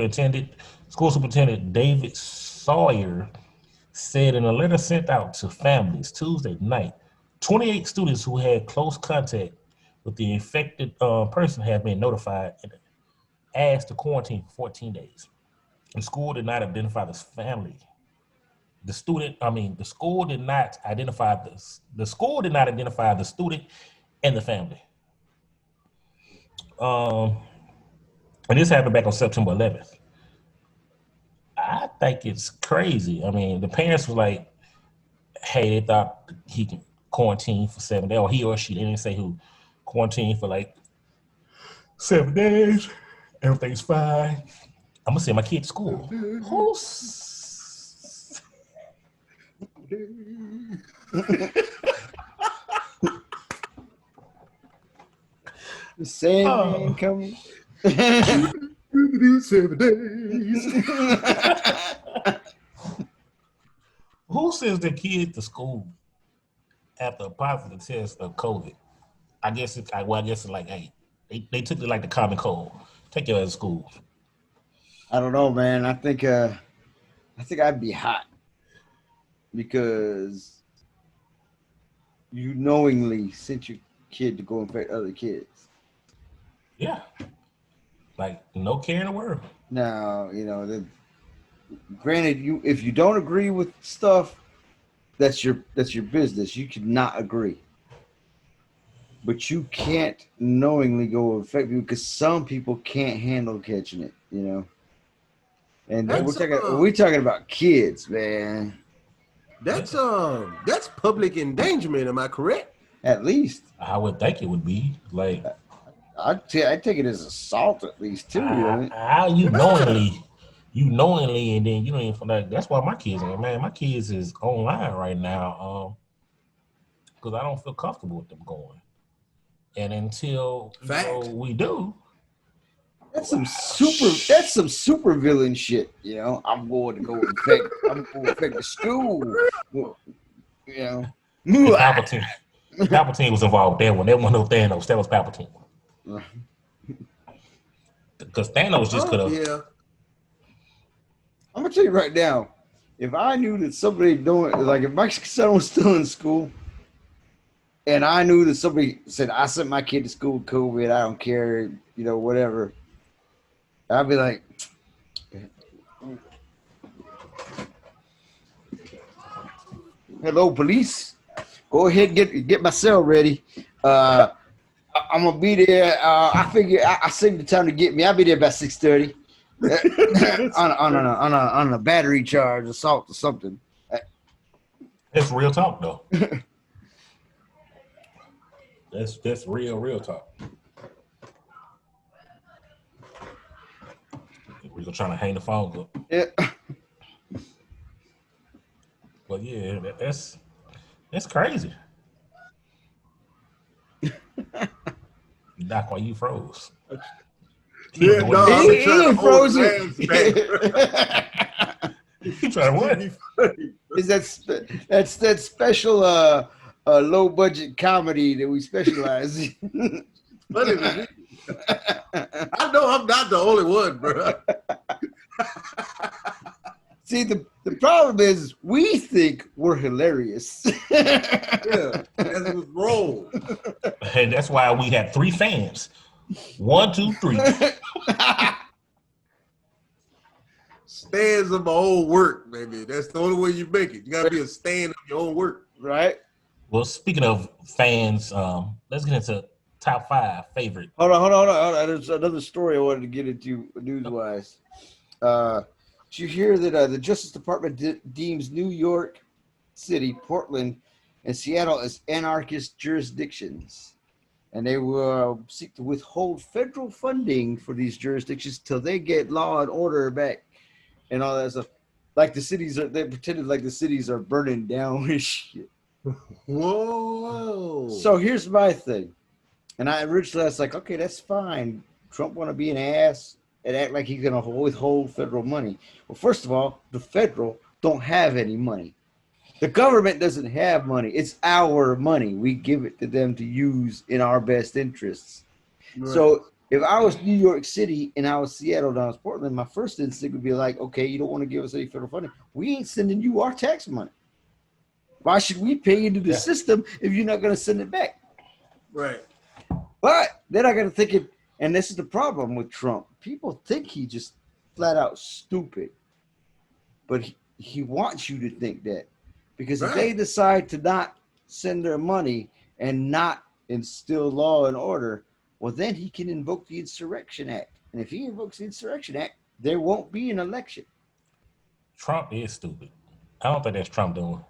S1: Superintendent David Sawyer said in a letter sent out to families Tuesday night, 28 students who had close contact with the infected person have been notified and asked to quarantine for 14 days. The school did not identify this family. The school did not identify the student and the family. And this happened back on September 11th. I think it's crazy. I mean, the parents were like, hey, they thought he can quarantine for 7 days, or he or she, they didn't say who, quarantine for like 7 days. Everything's fine. I'm gonna send my kid to school.
S3: The Sandman coming.
S2: 7 days.
S1: Who sends their kids to school after a positive test of COVID? I guess it's like, hey, they took it like the common cold. Take your ass to school.
S3: I don't know, man. I think I'd be hot because you knowingly sent your kid to go infect other kids.
S1: Yeah. Like, no care in the world.
S3: Now, granted, if you don't agree with stuff, that's your business. You could not agree. But you can't knowingly go infect people because some people can't handle catching it, And we're talking about kids, man.
S2: That's public endangerment. Am I correct?
S3: At least
S1: I would think it would be like.
S3: I'd take it as assault at least too.
S1: You knowingly, and then you don't even like. That's why my kids are, man. My kids is online right now, because I don't feel comfortable with them going. And until we do,
S3: That's some super villain shit. You know, I'm going to infect the school. You know,
S1: And Palpatine was involved with that one. That wasn't no Thanos. That was Palpatine. Because Thanos just could have.
S2: Yeah.
S3: I'm gonna tell you right now, if I knew that somebody doing like if my son was still in school, and I knew that somebody said I sent my kid to school with COVID, I don't care, you know, whatever, I'd be like, "Hello, police. Go ahead and get my cell ready. I'm gonna be there. I figure I saved the time to get me. I'll be there about 6:30 on a battery charge, assault or something."
S1: That's real talk, though. That's real talk. Rico trying to hang the phone up.
S3: Yeah.
S1: But yeah, that's crazy. Doc, why you froze?
S2: Yeah, no,
S3: He
S2: I've been trying to hold
S3: frozen.
S2: his hands back.
S1: You trying to what?
S3: Is that special low budget comedy that we specialize in?
S2: Funny to me. I know I'm not the only one, bro.
S3: See, the problem is we think we're hilarious.
S2: Yeah, as it was rolled.
S1: And that's why we had 3 fans. 1, 2, 3.
S2: Stands of my own work, baby. That's the only way you make it. You gotta be a stand of your own work.
S3: Right?
S1: Well, speaking of fans, let's get into top 5 favorite.
S3: Hold on. There's another story I wanted to get into news-wise. Did you hear that the Justice Department deems New York City, Portland, and Seattle as anarchist jurisdictions? And they will seek to withhold federal funding for these jurisdictions till they get law and order back and all that stuff. Like they pretended like the cities are burning down and shit.
S2: Whoa.
S3: So here's my thing. And I originally was like, okay, that's fine. Trump want to be an ass and act like he's going to withhold federal money. Well, first of all, the federal don't have any money. The government doesn't have money. It's our money. We give it to them to use in our best interests. Right. So if I was New York City and I was Seattle and I was Portland, my first instinct would be like, okay, you don't want to give us any federal funding. We ain't sending you our tax money. Why should we pay into the system if you're not going to send it back?
S2: Right.
S3: But then I got to think it, and this is the problem with Trump. People think he just flat out stupid, but he wants you to think that. Because if they decide to not send their money and not instill law and order, well, then he can invoke the Insurrection Act. And if he invokes the Insurrection Act, there won't be an election.
S1: Trump is stupid. I don't think that's Trump doing.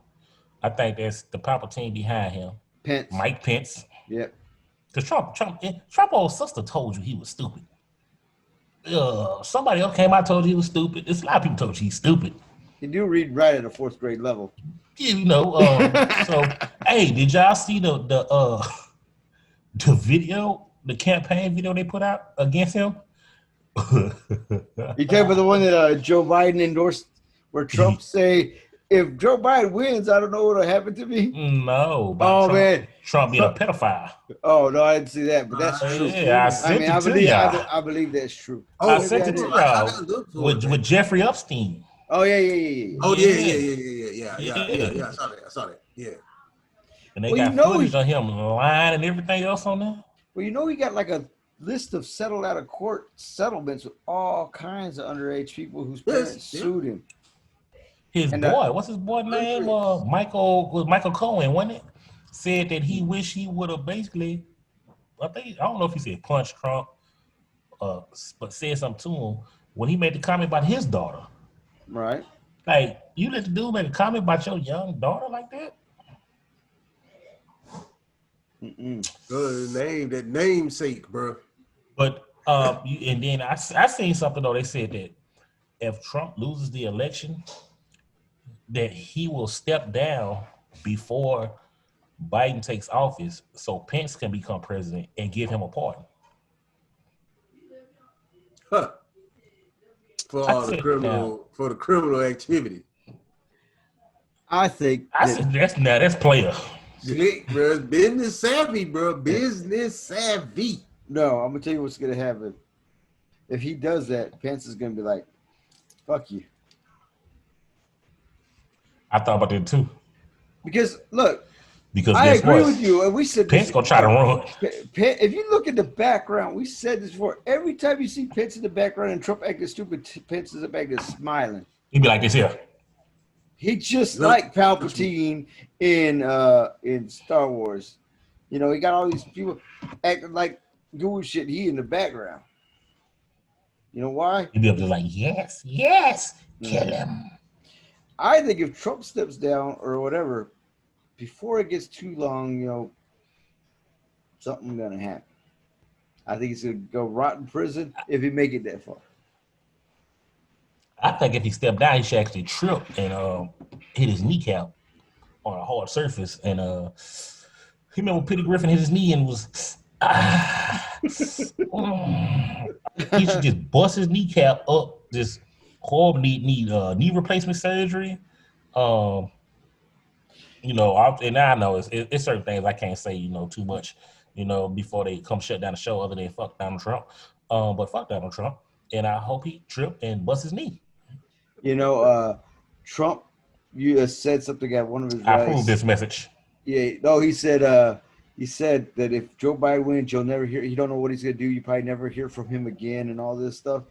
S1: I think that's the Palpatine behind him.
S3: Pence.
S1: Mike Pence.
S3: Yep.
S1: Because Trump's old sister told you he was stupid. Somebody else came out and told you he was stupid. There's a lot of people told you he's stupid.
S3: You do read and write at a 4th grade level.
S1: You know, so hey, did y'all see the video, the campaign video they put out against him?
S3: You talking about the one that Joe Biden endorsed, where Trump say, "If Joe Biden wins, I don't know what'll happen to me."
S1: No. Trump being a pedophile.
S3: Oh no, I didn't see that, but that's true.
S1: Yeah,
S3: I believe that's true.
S1: I sent it to y'all with Jeffrey Epstein.
S3: Oh yeah.
S2: Oh yeah. I saw that. Yeah.
S1: And they got footage of him lying and everything else on there.
S3: Well, you know, he got like a list of settled out of court settlements with all kinds of underage people whose parents sued him.
S1: His boy, what's his boy name? Michael Cohen, wasn't it? Said that he wished he would have basically, I don't know if he said punch Trump, but said something to him when he made the comment about his daughter.
S3: Right.
S1: Like, you let the dude make a comment about your young daughter like that?
S2: That namesake, bro.
S1: But and then I seen something though. They said that if Trump loses the election, that he will step down before Biden takes office, so Pence can become president and give him a pardon.
S2: Huh. For all the criminal activity.
S3: I think
S1: I said that's player.
S2: Slick, bro. Business savvy, bro. Business savvy.
S3: no, I'm gonna tell you what's gonna happen. If he does that, Pence is gonna be like, "Fuck you,"
S1: I thought about that too.
S3: because look,
S1: Because
S3: I
S1: guess
S3: agree
S1: what?
S3: with you. And we said
S1: Pence
S3: this
S1: gonna try to run.
S3: If you look at the background, we said this before. Every time you see Pence in the background and Trump acting stupid, Pence is back there smiling.
S1: He'd be like this here.
S3: He just like Palpatine in Star Wars. You know, he got all these people acting like doing shit. He in the background. You know why?
S1: He'd be up there like, yes, kill him.
S3: I think if Trump steps down or whatever, before it gets too long, you know, something's gonna happen. I think he's gonna go rot in prison if he make it that far.
S1: I think if he stepped down, he should actually trip and hit his kneecap on a hard surface. And he remember Peter Griffin hit his knee and was he should just bust his kneecap up, just horrible knee replacement surgery. You know, and I know it's certain things I can't say, you know, too much, you know, before they come shut down the show other than fuck Donald Trump. But fuck Donald Trump. And I hope he tripped and bust his knee.
S3: You know, Trump, you said something at one of his rallies.
S1: I approve this message.
S3: Yeah, no, he said that if Joe Biden wins, you'll never hear. You don't know what he's gonna do. You probably never hear from him again, and all this stuff.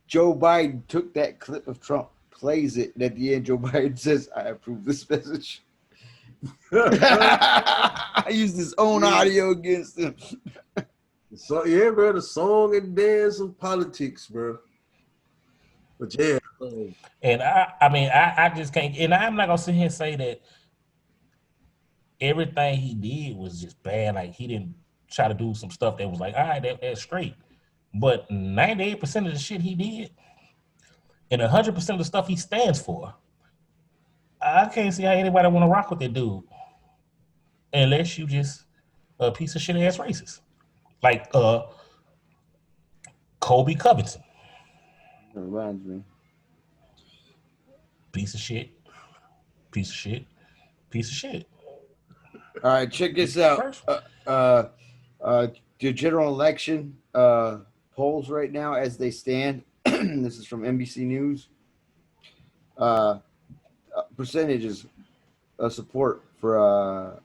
S3: Joe Biden took that clip of Trump, plays it, and at the end, Joe Biden says, "I approve this message." I used his own audio against him.
S2: So yeah, bro, the song and dance of politics, bro. But yeah.
S1: And I just can't, and I'm not gonna sit here and say that everything he did was just bad. Like he didn't try to do some stuff that was like, all right, that's straight. But 98% of the shit he did, and 100% of the stuff he stands for, I can't see how anybody want to rock with that dude, unless you just a piece of shit ass racist, like Kobe Covington.
S3: That reminds me.
S1: Piece of shit. Piece of shit. Piece of shit.
S3: All right, check this out. The general election polls right now as they stand. This is from NBC News. Percentages of support for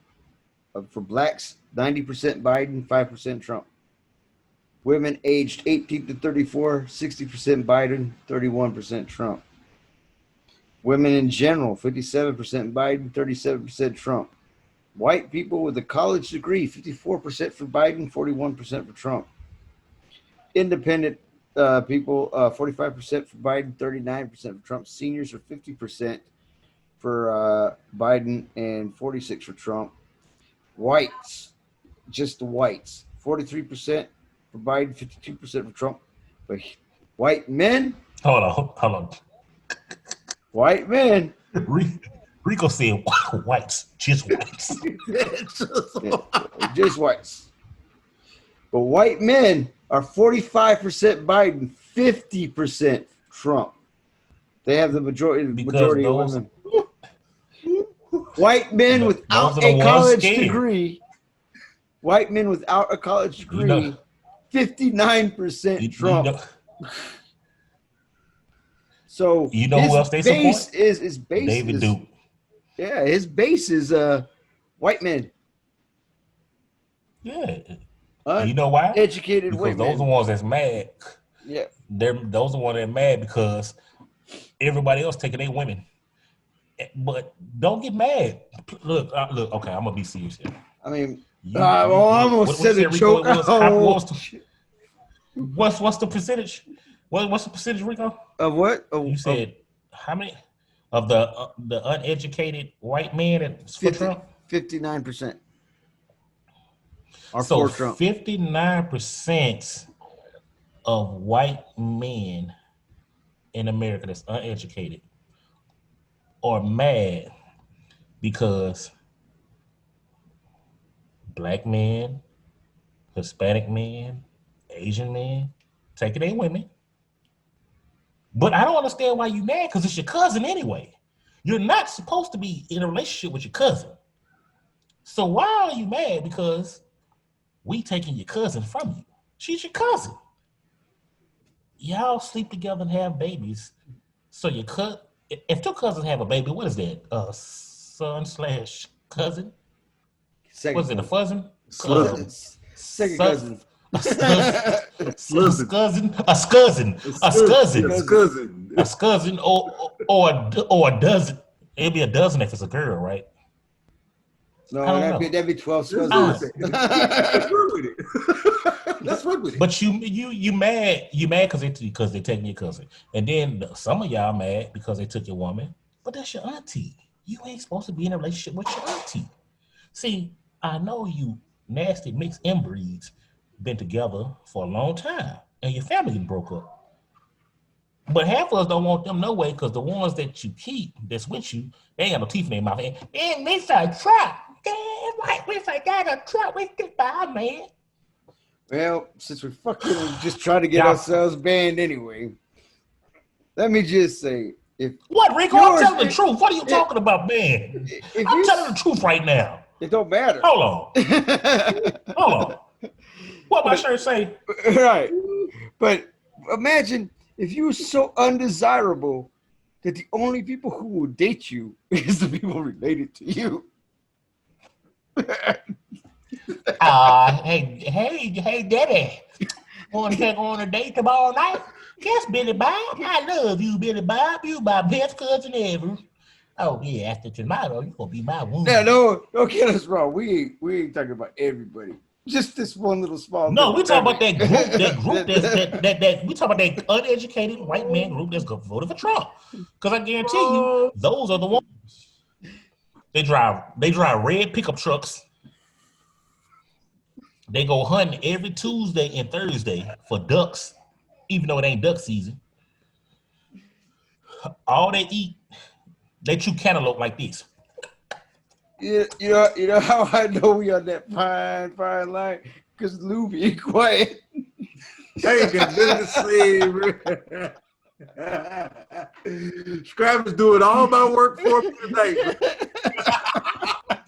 S3: blacks: 90% Biden, 5% Trump. Women aged 18 to 34, 60% Biden, 31% Trump. Women in general: 57% Biden, 37% Trump. White people with a college degree: 54% for Biden, 41% for Trump. Independent people: 45% for Biden, 39% for Trump. Seniors are 50% for Biden and 46% for Trump. Whites, just the whites: 43% for Biden, 52% for Trump. But white men,
S1: Hold on.
S3: white men.
S1: Rico said whites, just whites.
S3: Just whites. But white men are 45% Biden, 50% Trump. They have the majority of women. White men without a college degree. White men without a college degree, 59% Trump. So
S1: you know who else they support?
S3: His base
S1: David Duke.
S3: Yeah, his base is white men.
S1: Yeah. You know why?
S3: Educated
S1: because
S3: white
S1: those
S3: men.
S1: are the ones that's mad.
S3: Yeah.
S1: Those are the ones that are mad because everybody else taking their women. But don't get mad. Look. Okay, I'm gonna be serious here.
S3: I mean, I almost said a joke.
S1: What's the percentage? What's the percentage, Rico?
S3: Of what?
S1: You said how many of the uneducated white men that's for Trump?
S3: 59%.
S1: So 59% of white men in America that's uneducated are mad because black men, Hispanic men, Asian men taking their women But I don't understand why you mad, because it's your cousin anyway. You're not supposed to be in a relationship with your cousin. So why are you mad? Because we taking your cousin from you. She's your cousin. Y'all sleep together and have babies. So your if two cousins have a baby, what is that? Son / cousin?
S3: Second
S1: What's it, a
S3: cousin.
S1: cousin?
S3: Second cousin.
S1: A cousin, or a dozen. It'd be a dozen if it's a girl, right?
S3: No, that'd be 12 cousins.
S2: Let's work with it.
S1: But you mad because they taking your cousin, and then some of y'all mad because they took your woman. But that's your auntie. You ain't supposed to be in a relationship with your auntie. See, I know you nasty mixed inbreeds been together for a long time, and your family broke up. But half of us don't want them no way, because the ones that you keep that's with you, they ain't got no teeth in their mouth. And we say trap. We say got a trap. We get by, man.
S3: Well, since we're fucking just trying to get ourselves banned anyway, let me just say,
S1: what, Rico? I'm telling the truth. What are you talking about, man? I'm telling the truth right now.
S3: It don't matter.
S1: Hold on. What my shirt say?
S3: Right. But imagine if you were so undesirable that the only people who will date you is the people related to you.
S1: Hey, Daddy. Want to take on a date tomorrow night? Yes, Billy Bob. I love you, Billy Bob. You my best cousin ever. Oh yeah, after tomorrow, you gonna be my woman.
S3: Now, don't get us wrong. We ain't talking about everybody. Just this one little small.
S1: No, we talking about that group. That we talking about that uneducated white man group that's voted for Trump. Because I guarantee you, those are the ones. They drive red pickup trucks. They go hunting every Tuesday and Thursday for ducks, even though it ain't duck season. All they eat, they chew cantaloupe like this.
S3: You know how I know we on that fine line? Because Lou be quiet.
S2: Ain't got nothing to say. Scrappers doing all my work for me today.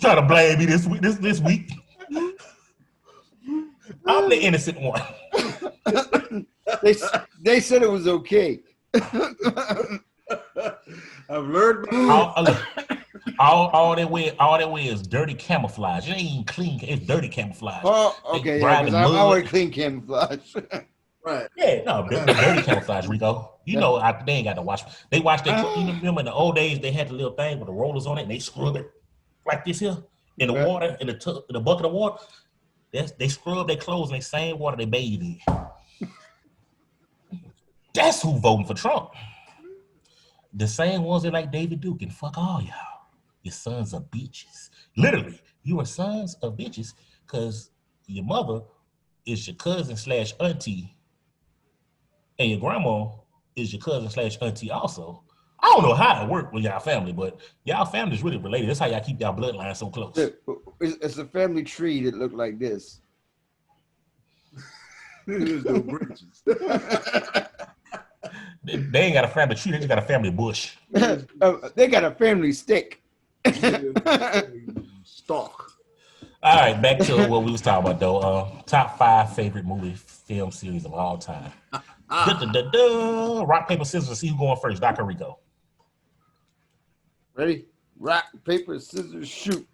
S1: Trying to blame me this week. I'm the innocent one.
S3: They said it was okay.
S2: I've learned.
S1: All they wear is dirty camouflage. It ain't even clean. It's dirty camouflage.
S3: Oh, okay. Yeah, because I wear clean camouflage.
S2: Right.
S1: Yeah, no, dirty camouflage, Rico. You know, they ain't got to watch. They watch that. You remember in the old days, they had the little thing with the rollers on it, and they scrub it like this here in the water, in the bucket of water. They scrub their clothes in the same water they bathe in. That's who voting for Trump. The same ones that like David Duke, and fuck all y'all. Your sons are bitches. Literally, you are sons of bitches because your mother is your cousin / auntie, and your grandma is your cousin / auntie also. I don't know how it worked with y'all family, but y'all family is really related. That's how y'all keep y'all bloodline so close.
S3: It's a family tree that looked like this.
S2: There's no branches.
S1: They ain't got a family tree. They just got a family bush.
S3: They got a family stick.
S2: Stalk.
S1: All right, back to what we was talking about, though. Top 5 favorite film series of all time. Rock, paper, scissors. See who's going first. Dr. Rico.
S3: Ready? Rock, paper, scissors, shoot.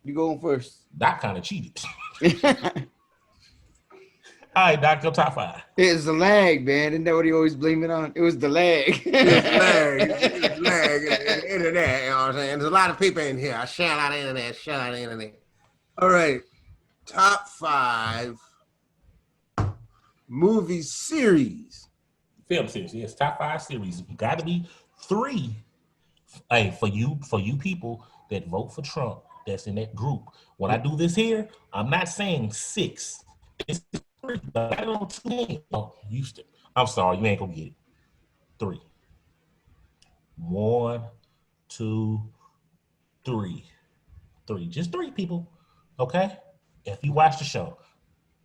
S3: You going first.
S1: Doc kind of cheated. All right, Doc, your top 5.
S3: It's the lag, man. Isn't that what he always blame it on? It was the lag.
S2: It's lag. Internet, you know what I'm saying? There's a lot of people in here. I shout out internet. All right. Top 5 movie series.
S1: Film series, yes. Top 5 series. Got to be 3. Hey, for you people that vote for Trump, that's in that group. When I do this here, I'm not saying 6. It's 3. But I don't 2. Oh, Houston. I'm sorry, you ain't gonna get it. 3. 1, 2, 3. 3. Just 3 people. Okay? If you watch the show.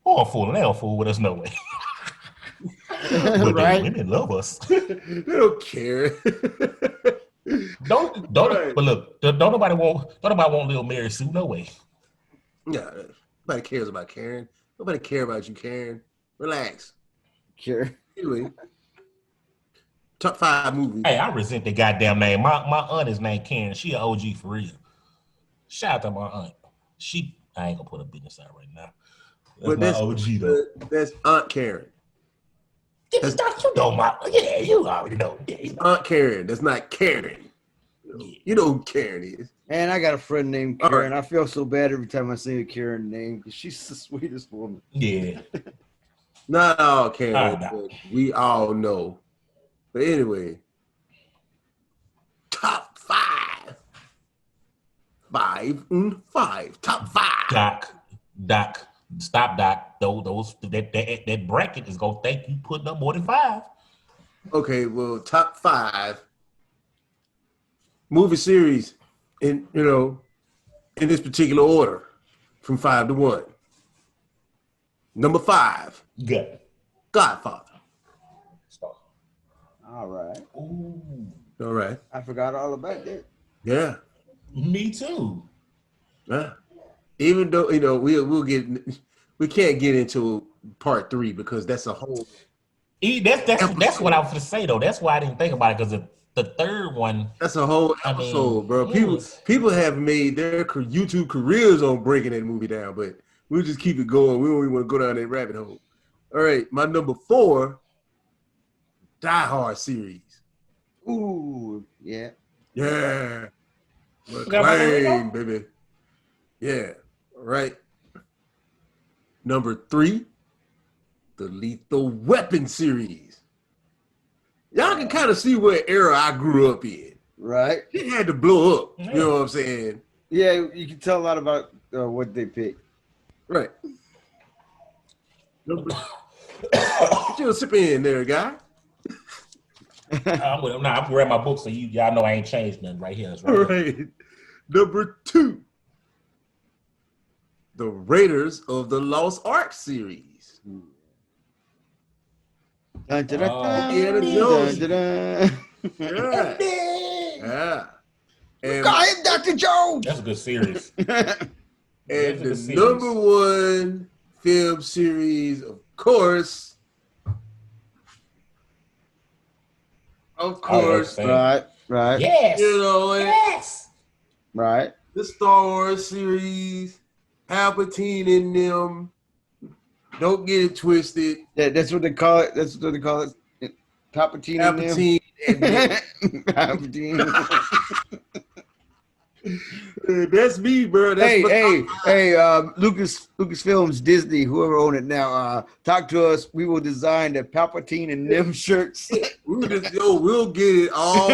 S1: Oh, I'm fooling. They don't fool with us no way. But
S3: Right.
S1: the women love us.
S2: They don't care.
S1: Don't.
S2: Right.
S1: But look, don't nobody want little Mary Sue. No way.
S2: Yeah, nobody cares about Karen. Nobody care about you, Karen. Relax.
S3: Sure.
S2: Anyway, top 5 movies.
S1: Hey, I resent the goddamn name. My aunt is named Karen. She an OG for real. Shout out to my aunt. I ain't gonna put a business out right now. That's
S2: But
S1: my OG though.
S2: That's Aunt Karen.
S1: You already know.
S2: Aunt Karen. That's not Karen. You know who Karen is.
S3: And I got a friend named
S2: All
S3: Karen.
S2: right.
S3: I feel so bad every time I say a Karen name because she's the sweetest woman.
S1: Yeah.
S2: Not all Karen,
S1: All right, now.
S2: but we all know. But anyway, top 5. 5 and 5. Top 5.
S1: Doc. Stop, Doc. That bracket is gonna thank you putting up more than 5.
S2: Okay, well, top 5 movie series in this particular order from 5 to 1. Number 5,
S1: Good.
S2: Godfather.
S1: Stop.
S3: All right.
S1: Ooh.
S2: All right.
S3: I forgot all about that.
S2: Yeah.
S1: Me too.
S2: Yeah. Even though we can't get into part 3 because that's a whole.
S1: That's what I was gonna say though. That's why I didn't think about it because the third one.
S2: That's a whole
S1: I mean,
S2: episode, bro.
S1: yes.
S2: People have made their YouTube careers on breaking that movie down, but we'll just keep it going. We don't even want to go down that rabbit hole. All right, my number 4, Die Hard series.
S3: Ooh, yeah.
S2: Yeah.
S1: Forgot about
S2: McClane, baby. Yeah. All right. Number 3, the Lethal Weapon series. Y'all can kind of see what era I grew up in.
S3: Right.
S2: It had to blow up.
S1: Yeah.
S2: You know what I'm saying?
S3: Yeah, you can tell a lot about what they picked.
S2: Right. Get you a sip in there, guy.
S1: I'm gonna grab my book so y'all know I ain't changed nothing right here. That's
S2: All
S1: right.
S2: right. Number 2, the Raiders of the Lost Ark series.
S3: Dun, dun, dun, dun,
S2: Indiana
S3: dun,
S2: Jones.
S3: dun, dun.
S2: Yeah. Yeah. And,
S3: Got him, Dr. Jones.
S1: That's a good series.
S2: and
S1: That's a
S2: the
S1: good series.
S2: number 1 film series, of course. Of course.
S1: Right.
S3: Right.
S1: Yes.
S2: You know,
S1: Yes.
S3: Right.
S2: the Star Wars series, Palpatine N Nem. Don't get it twisted.
S3: Yeah, that's what they call it. That's what they call it. Palpatine.
S2: Palpatine N Nem.
S3: Palpatine.
S2: That's me, bro. That's
S3: Hey, Lucasfilms, Disney, whoever own it now, talk to us. We will design the Palpatine and Nem shirts.
S2: we'll get it all.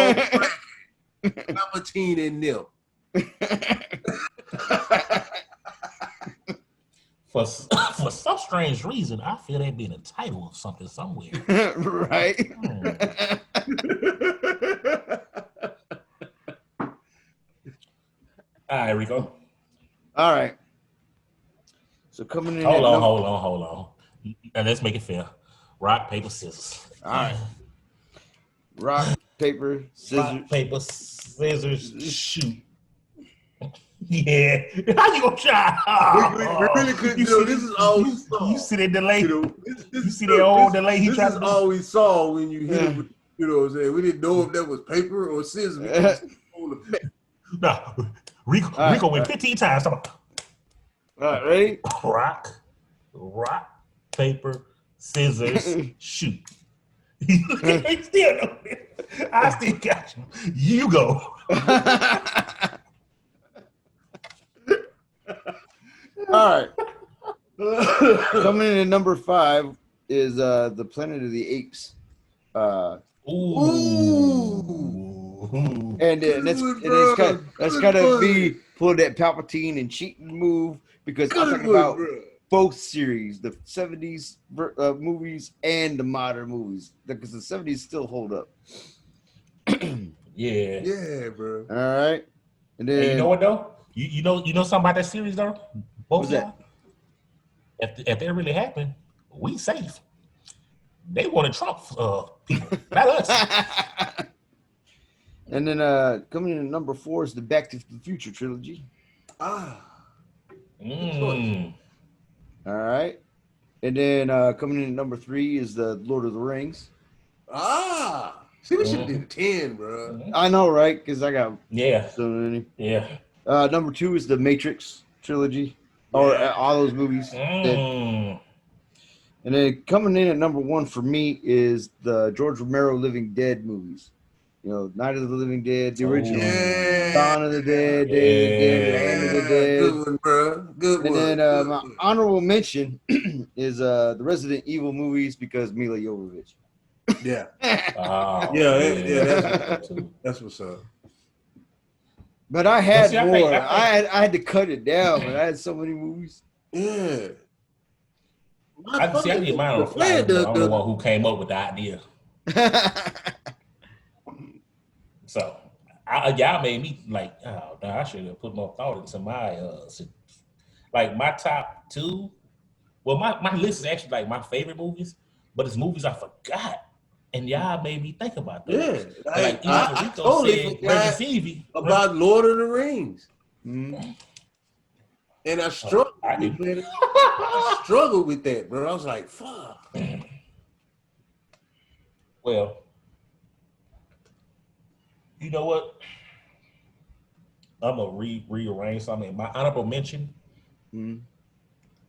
S2: Palpatine N Nem.
S1: For some strange reason, I feel that being a title of something somewhere.
S3: Right.
S1: All right, Rico.
S3: All right. So coming in.
S1: Hold on. And let's make it fair. Rock, paper, scissors.
S3: All right. Rock, paper, scissors.
S1: Rock, paper, scissors, shoot. Yeah. How you gonna try?
S2: We really couldn't do it. This is all we saw.
S1: You see that delay?
S2: This
S1: You see that old delay he
S2: This
S1: tried
S2: is
S1: to do?
S2: all we saw when you hit it with, you know what I'm saying? We didn't know if that was paper or scissors. We just on the back.
S1: Nah, Rico
S3: right,
S1: went 15 times.
S3: All right, ready?
S1: Rock, paper, scissors, shoot. He still know it. I still got you. You go.
S3: All right. Coming in at number 5 is the Planet of the Apes.
S1: Ooh.
S3: And that's kind of me pulling that Palpatine and cheating move because I'm talking about both series, the 70s movies and the modern movies, because the 70s still hold up.
S1: Yeah.
S2: Yeah, bro.
S3: All right. And then
S1: Hey, you know what though? You know something about that series though? Both
S3: What's
S1: of y'all? If that really happened, we safe. They wanted Trump people, not us.
S3: And then coming in at number 4 is the Back to the Future trilogy.
S1: Mm.
S3: All right. And then coming in at number 3 is the Lord of the Rings.
S2: See, we should have did a 10, bro.
S3: I know, right? Because I got
S1: so
S3: many.
S1: Yeah.
S3: Number 2 is the Matrix trilogy, or all those movies.
S1: Mm.
S3: And then coming in at number 1 for me is the George Romero Living Dead movies. You know, Night of the Living Dead, the original, Dawn of the Dead, Day of the Dead, Land of the Dead.
S2: Good one, bro. Good one.
S3: And then my honorable mention is the Resident Evil movies because Mila Jovovich.
S2: Yeah.
S1: Yeah,
S2: That's what's up.
S3: But I had more. I had to cut it down, but I had so many movies.
S2: Yeah.
S1: I did mine on the fly. I'm the one who came up with the idea. So, y'all made me like, oh, no, I should have put more thought into my, like my top 2. Well, my list is actually like my favorite movies, but it's movies I forgot. And y'all made me think about that.
S2: Yeah.
S1: Like
S2: I
S1: Rico
S2: totally
S1: said,
S2: about Lord of the Rings.
S3: Mm-hmm.
S2: And I struggled with it. I struggled with that, bro. I was like, fuck.
S1: Well, you know what? I'm gonna rearrange something. My honorable mention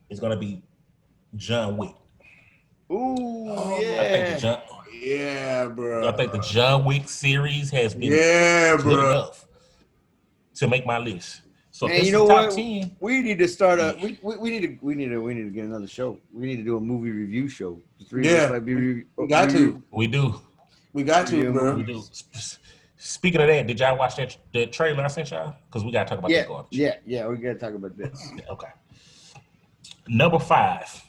S1: is gonna be John Wick.
S3: Ooh,
S2: Yeah, bro.
S1: I think the John Wick series has been good enough to make my list. So
S3: man,
S1: this
S3: you know
S1: is top
S3: what?
S1: 10.
S3: We need to start a. We need to get another show. We need to do a movie review show.
S2: We got to.
S1: We do.
S2: We got to, bro.
S1: We do. Speaking of that, did y'all watch that trailer I sent y'all? Because we gotta talk about that garbage.
S3: Yeah, we gotta talk about this.
S1: Okay. Number 5.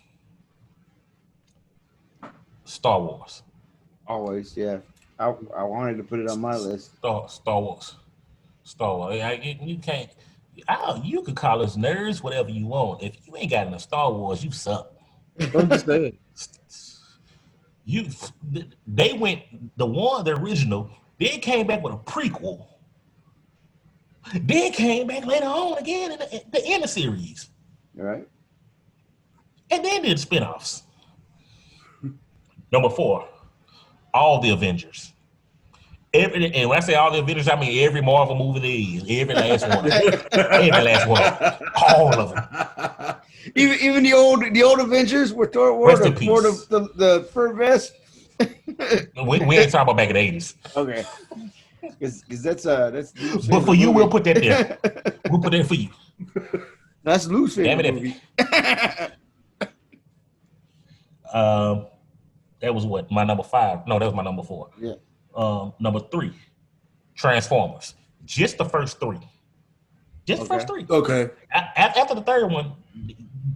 S1: Star Wars.
S3: Always, yeah. I wanted to put it on my list.
S1: Star Wars. You can't. You could call us nerds, whatever you want. If you ain't got enough Star Wars, you suck.
S2: Understand?
S1: They went the original. Then came back with a prequel. Then came back later on again in the end of series.
S3: All right.
S1: And then did spinoffs. Number 4, all the Avengers. And when I say all the Avengers, I mean every Marvel movie there is. Every last one. Every last one. All of them.
S3: Even the old Avengers were the fur vest.
S1: we ain't talking about back in the 80s.
S3: Okay. Because that's
S1: but for you, we'll put that there. We'll put that for you.
S3: That's Lou's favorite movie.
S1: That was what? My number 5. No, that was my number 4.
S3: Yeah.
S1: Number 3, Transformers. Just the first 3. Just the first 3.
S2: Okay.
S1: After the third one,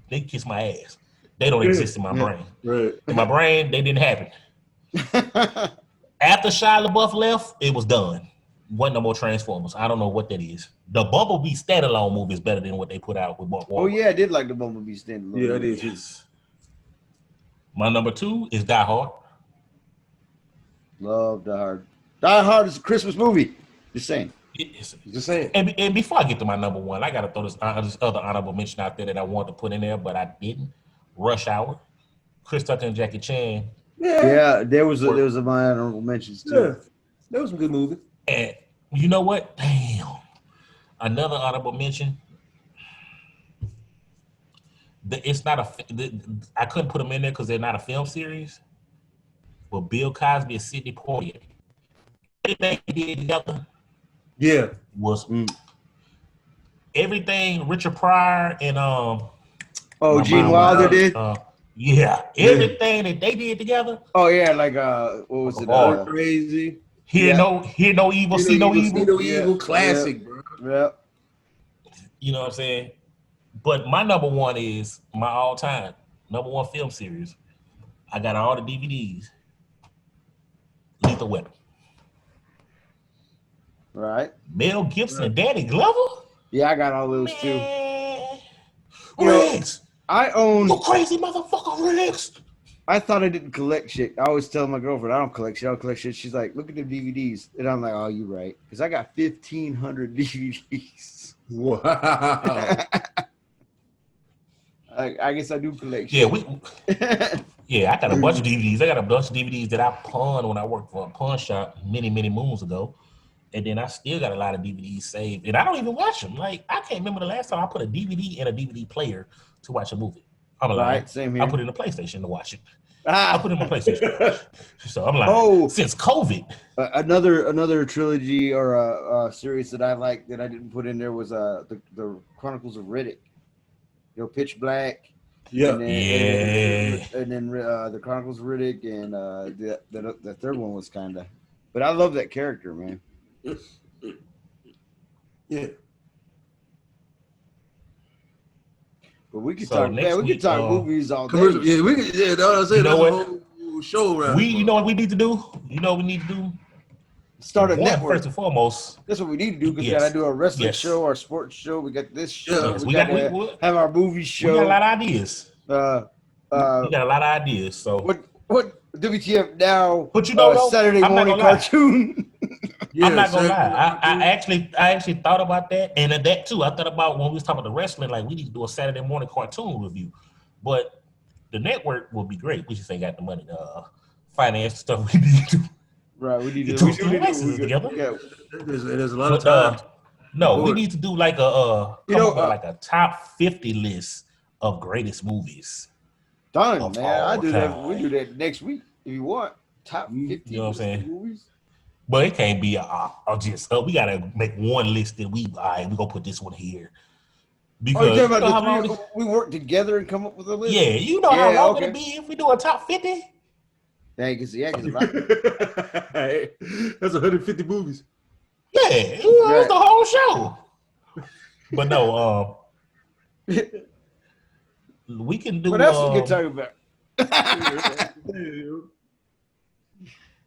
S1: they kiss my ass. They don't exist in my brain.
S2: Right.
S1: In my brain, they didn't happen. After Shia LaBeouf left, it was done. Wasn't no more Transformers. I don't know what that is. The Bumblebee standalone movie is better than what they put out with Mark Wahlberg.
S3: Oh yeah, I did like the Bumblebee standalone.
S2: Yeah, I did too.
S1: My number 2 is Die Hard.
S3: Love Die Hard. Die Hard is a Christmas movie. Just saying.
S2: Just saying.
S1: And before I get to my number 1, I gotta throw this other honorable mention out there that I wanted to put in there, but I didn't. Rush Hour. Chris Tucker and Jackie Chan.
S3: Yeah, there was my honorable mentions too.
S2: Yeah. That was a good movie.
S1: And you know what? Damn. Another honorable mention. It's not I couldn't put them in there because they're not a film series. But Bill Cosby and Sidney Poitier, everything they did together, was everything Richard Pryor and
S3: Gene Wilder did.
S1: Everything that they did together.
S3: Oh yeah, like what was it?
S2: Crazy.
S1: Hear no evil, see no evil.
S2: See no evil, classic, bro.
S3: Yeah.
S1: You know what I'm saying? But my number 1 is my all-time number 1 film series. I got all the DVDs. Lethal Weapon.
S3: Right.
S1: Mel Gibson and Danny Glover?
S3: Yeah, I got all those too.
S1: Rex!
S3: I own.
S1: You crazy motherfucker, Rex!
S3: I thought I didn't collect shit. I always tell my girlfriend I don't collect shit. I don't collect shit. She's like, look at the DVDs, and I'm like, oh, you right, because I got 1,500 DVDs.
S2: Wow.
S3: I guess I do collect
S1: Yeah,
S3: shit.
S1: I got a bunch of DVDs. I got a bunch of DVDs that I pawned when I worked for a pawn shop many moons ago. And then I still got a lot of DVDs saved. And I don't even watch them. Like, I can't remember the last time I put a DVD in a DVD player to watch a movie. I'm like,
S3: Right, same here.
S1: I put it in a PlayStation to watch it. I put it in my PlayStation. So I'm like, since COVID.
S3: Another trilogy or a series that I like that I didn't put in there was the Chronicles of Riddick. You know, Pitch Black.
S2: Yeah.
S3: And then the Chronicles of Riddick, and the third one was kind of. But I love that character, man.
S2: Yeah.
S3: But we could talk. Man, we could talk movies all day.
S2: Yeah, we could. Yeah, that's what I said. That's a whole show around.
S1: You know what we need to do? You know what we need to do?
S3: Start a network.
S1: First and foremost.
S3: That's what we need to do, because we got to do a wrestling show, our sports show. We got this show.
S1: Yes,
S3: we got to have our movie show.
S1: We got a lot of ideas.
S3: We got
S1: a lot of ideas. So
S3: what WTF Now?
S1: But you know,
S3: Saturday morning cartoon.
S1: Yeah, I'm not gonna lie. I actually thought about that, and that too. I thought about when we was talking about the wrestling, like we need to do a Saturday morning cartoon review. But the network will be great. We just ain't got the money to finance stuff we need to do.
S3: Right, we need to
S1: do together.
S3: Yeah,
S2: there's a lot of time.
S1: No, we need to do like like a top 50 list of greatest movies.
S3: Done, man. I do that. We do that next week if you want. Top 50.
S1: You know what I'm saying?
S3: Movies.
S1: But it can't be we gotta make one list that we gonna put this one here. Because
S3: we work together and come up with a list.
S1: Yeah, you know how long it'll be if we do a top 50.
S3: Because
S2: that's 150 movies.
S1: Yeah, it was the whole show. But no, we can do.
S3: What else we can talk about?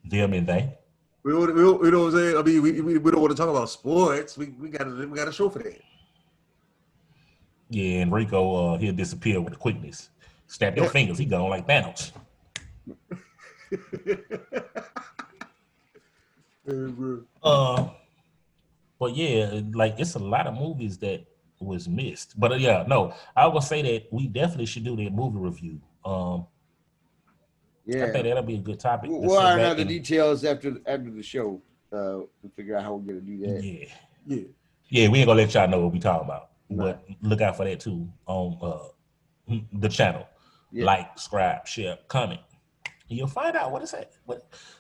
S1: Them and they.
S2: We know what I'm saying. I mean, we don't want to talk about sports. We got a show for that.
S1: Yeah, and Rico he'll disappear with quickness. Snap your fingers. He gone like Thanos. But yeah, like it's a lot of movies that was missed. But I would say that we definitely should do that movie review. I think that'll be a good topic.
S3: We'll iron out the details after the show. We'll figure out how we're gonna do that.
S1: Yeah. We ain't gonna let y'all know what we talking about. Right. But look out for that too on the channel. Yeah. Like, subscribe, share, comment. You'll find out what it's at.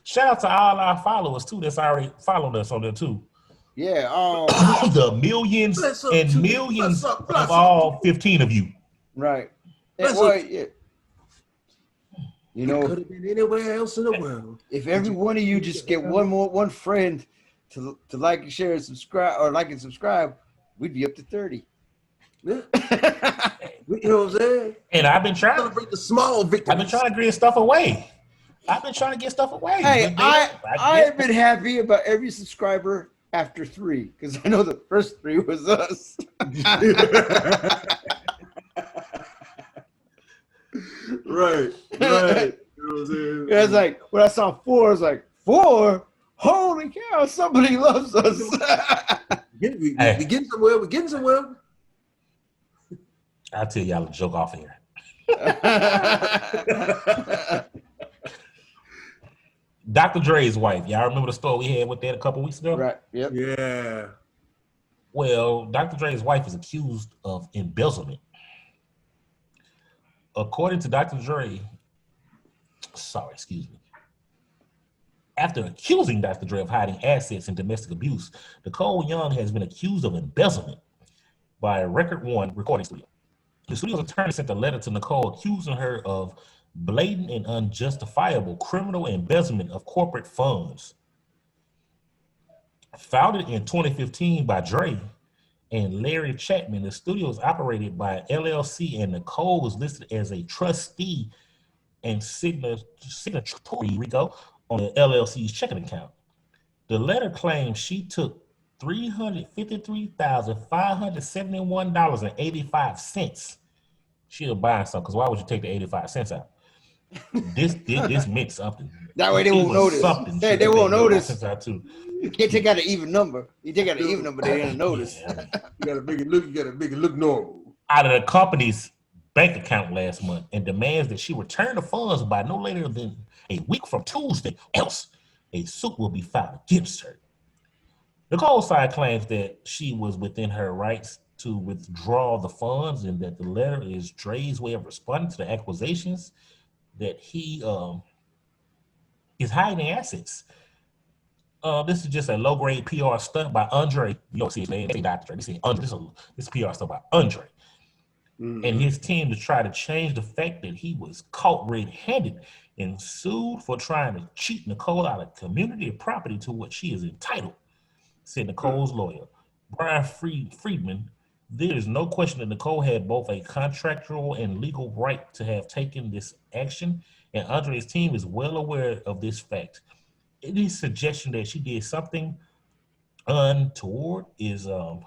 S1: Shout out to all our followers too that's already followed us on there too.
S3: Yeah.
S1: The millions and millions of all 15 of you.
S3: Right. You know,
S2: could have been anywhere else in the world.
S3: If every one of you just get one friend to like and share and subscribe, or like and subscribe, we'd be up to 30.
S2: Yeah. You know what I'm saying?
S1: And I've been trying to
S2: celebrate the small victims.
S1: I've been trying to get stuff away.
S3: Hey, I've been happy about every subscriber after 3, because I know the first 3 was us.
S2: Right. You know what I'm saying?
S3: Yeah, it's like when I saw 4, I was like, 4? Holy cow, somebody loves us.
S2: We getting somewhere. We're getting somewhere.
S1: I'll tell y'all a joke off here. Dr. Dre's wife. Y'all remember the story we had with that a couple weeks ago?
S3: Right. Yep.
S2: Yeah.
S1: Well, Dr. Dre's wife is accused of embezzlement. According to Dr. Dre, after accusing Dr. Dre of hiding assets and domestic abuse, Nicole Young has been accused of embezzlement by a Record One recording studio. The studio's attorney sent a letter to Nicole accusing her of blatant and unjustifiable criminal embezzlement of corporate funds. Founded in 2015 by Dre and Larry Chapman, the studio is operated by an LLC, and Nicole was listed as a trustee and signatory, Rico, on the LLC's checking account. The letter claims she took $353,571.85. She'll buy some, because why would you take the 85 cents out? This meant something.
S3: That way they
S1: It
S3: won't
S1: was
S3: notice.
S1: something.
S3: They won't notice.
S1: Since I too.
S3: You can't take out an even number. You take out an even number, they're gonna notice.
S1: Yeah, I mean,
S2: You gotta make it look. You gotta make it look normal.
S1: out of the company's bank account last month and demands that she return the funds by no later than a week from Tuesday, else a suit will be filed against her. Nicole's side claims that she was within her rights to withdraw the funds and that the letter is Dre's way of responding to the accusations that he is hiding assets. This is just a low-grade PR stunt by Andre. You don't see his name, they Dr. Dre. They say Andre. This PR stunt by Andre and his team to try to change the fact that he was caught red-handed and sued for trying to cheat Nicole out of community property to what she is entitled, said Nicole's lawyer, Brian Friedman. There is no question that Nicole had both a contractual and legal right to have taken this action, and Andre's team is well aware of this fact. Any suggestion that she did something untoward is a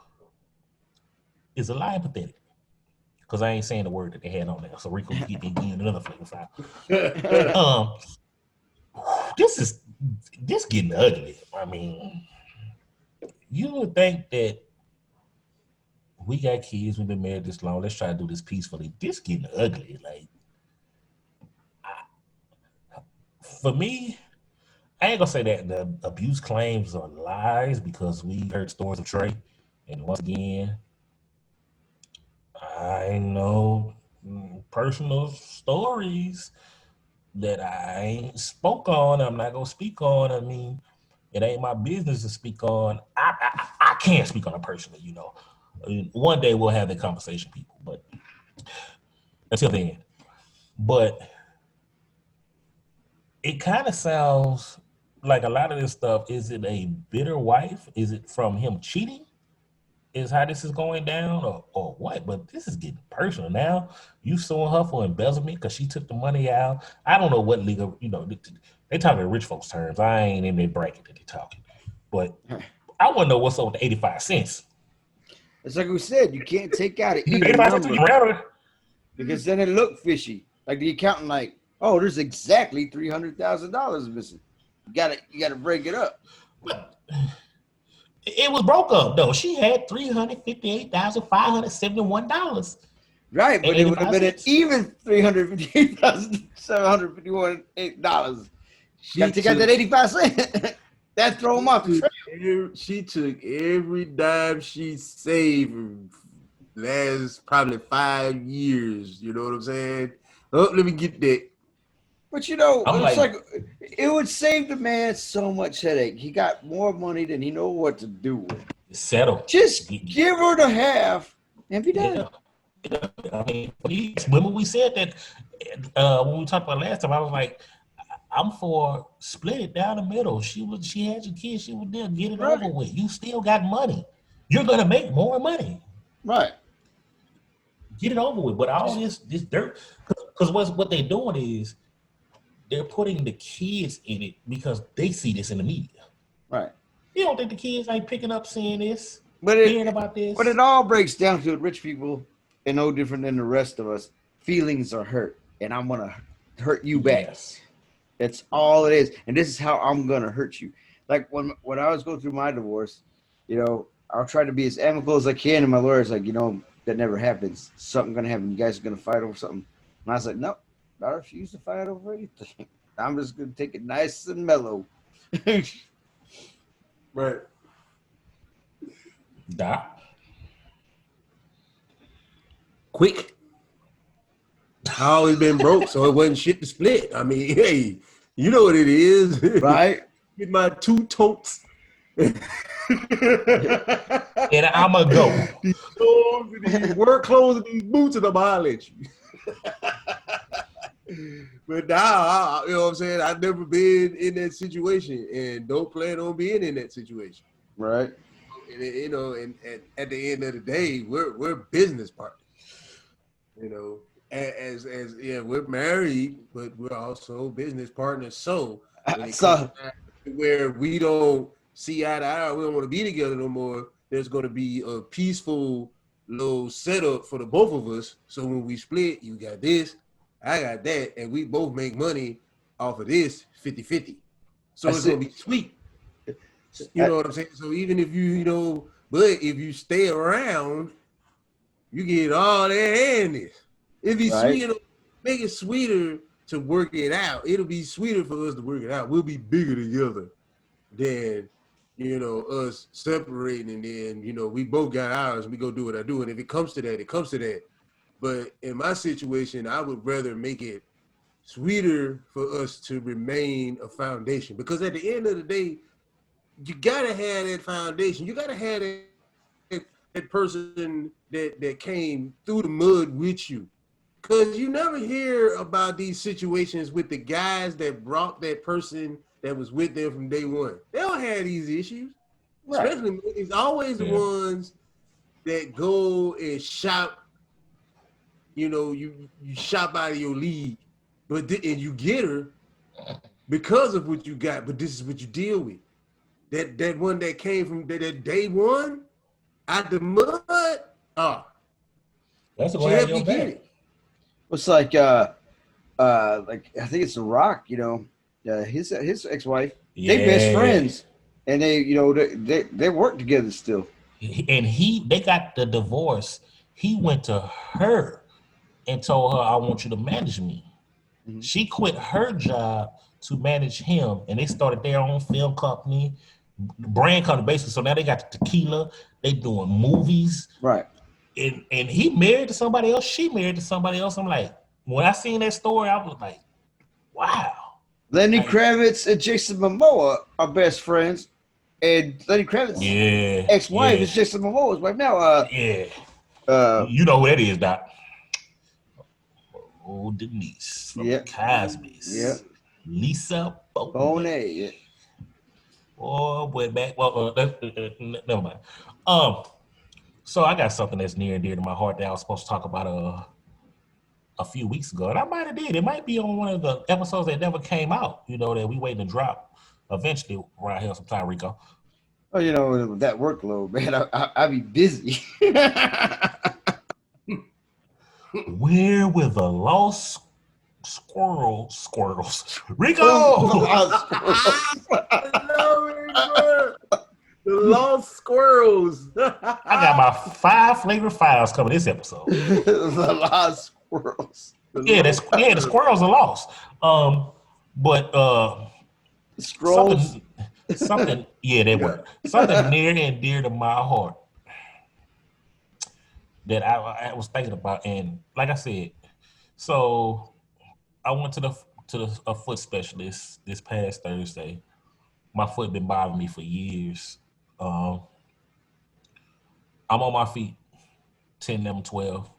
S1: lie pathetic. Because I ain't saying the word that they had on there. So Rico get again another flavor file. This getting ugly. I mean, you would think that we got kids, we've been married this long, let's try to do this peacefully. This getting ugly. Like, for me, I ain't gonna say that the abuse claims are lies because we heard stories of Trey. And once again, I know personal stories that I ain't spoke on. I'm not gonna speak on. I mean, it ain't my business to speak on. I can't speak on it personally, you know. I mean, one day we'll have that conversation, people, but until then. But it kind of sounds like a lot of this stuff. Is it a bitter wife? Is it from him cheating? Is how this is going down, or what? But this is getting personal now. You suing her for embezzlement because she took the money out. I don't know what legal, you know, they talking in rich folks terms. I ain't in their bracket that they talking. But I want to know what's up with the 85 cents.
S3: It's like we said, you can't take out an even number because then it look fishy. Like the accountant, like, oh, there's exactly $300,000 missing. You gotta break it up.
S1: It was broke up though. She had $358,571.
S3: Right, but it would have been an even $358,751. She got to take out that 85 cents. That throw him off the trail.
S2: She took every dime she saved last probably 5 years. You know what I'm saying? Oh, let me get that.
S3: But you know, it's like it would save the man so much headache. He got more money than he know what to do with.
S1: Settle.
S3: Just give her the half and be done.
S1: Yeah. I mean, remember we said that when we talked about last time. I was like, I'm for split it down the middle. She had your kids. She was there. Get it over with. You still got money. You're gonna make more money.
S3: Right.
S1: Get it over with. But all this dirt, because what they're doing is they're putting the kids in it because they see this in the media.
S3: Right.
S1: You don't think the kids ain't picking up seeing this,
S3: hearing
S1: about this?
S3: But it all breaks down to rich people and no different than the rest of us. Feelings are hurt, and I'm gonna hurt you back.
S1: Yes.
S3: That's all it is. And this is how I'm gonna hurt you. Like when I was going through my divorce, you know, I'll try to be as amicable as I can, and my lawyer's like, you know, that never happens. Something gonna happen. You guys are gonna fight over something. And I was like, nope. I refuse to fight over anything. I'm just gonna take it nice and mellow.
S2: Right.
S1: Doc.
S2: Quick. I always been broke, so it wasn't shit to split. I mean, hey, you know what it is.
S3: Right?
S2: Get my 2 totes.
S1: And I'ma go.
S2: These clothes, these work clothes, and these boots, and I'm holler at you. But now, you know what I'm saying? I've never been in that situation and don't plan on being in that situation.
S3: Right.
S2: And, you know, and at the end of the day, we're business partners. You know, as we're married, but we're also business partners. So when it comes to where we don't see eye to eye, we don't want to be together no more, there's going to be a peaceful little setup for the both of us. So when we split, you got this, I got that, and we both make money off of this 50-50. So it's gonna be sweet. You know what I'm saying? So even if but if you stay around, you get all that and this. It'd be sweet. Make it sweeter to work it out. It'll be sweeter for us to work it out. We'll be bigger together than us separating, and then we both got ours and we go do what I do. And if it comes to that, it comes to that. But in my situation, I would rather make it sweeter for us to remain a foundation, because at the end of the day, you gotta have that foundation. You gotta have that person that came through the mud with you, because you never hear about these situations with the guys that brought that person that was with them from day one. They don't have these issues. Right. Especially, it's always the ones that go and shop. You shop out of your league, and you get her because of what you got. But this is what you deal with. That one that came from that day one out the mud.
S1: That's what happened. You get it.
S3: It's like I think it's The Rock. His ex-wife. They best friends, and they work together still.
S1: And they got the divorce. He went to her and told her, "I want you to manage me." Mm-hmm. She quit her job to manage him, and they started their own film company, brand company, basically. So now they got the tequila. They doing movies,
S3: right?
S1: And he married to somebody else. She married to somebody else. I'm like, when I seen that story, I was like, wow.
S3: Lenny Kravitz and Jason Momoa are best friends, and Lenny Kravitz's ex-wife is Jason Momoa's wife now.
S1: You know who that is, Doc? Oh, Denise from Cosby's.
S3: Yeah.
S1: Lisa
S3: Bonet. Yeah.
S1: Oh, boy, back. Well, never mind. So I got something that's near and dear to my heart that I was supposed to talk about a few weeks ago, and I might have did. It might be on one of the episodes that never came out. That we waiting to drop eventually around here sometime, Rico.
S3: Oh, that workload, man. I be busy.
S1: Where were the lost squirrels? Rico!
S2: The lost squirrels.
S1: I got my 5 flavor files coming this episode.
S3: The lost squirrels.
S1: The squirrels are lost. But
S3: scrolls.
S1: Something. They were something near and dear to my heart that I was thinking about, and like I said, so I went to a foot specialist this past Thursday. My foot been bothering me for years. I'm on my feet 10, 11, 12,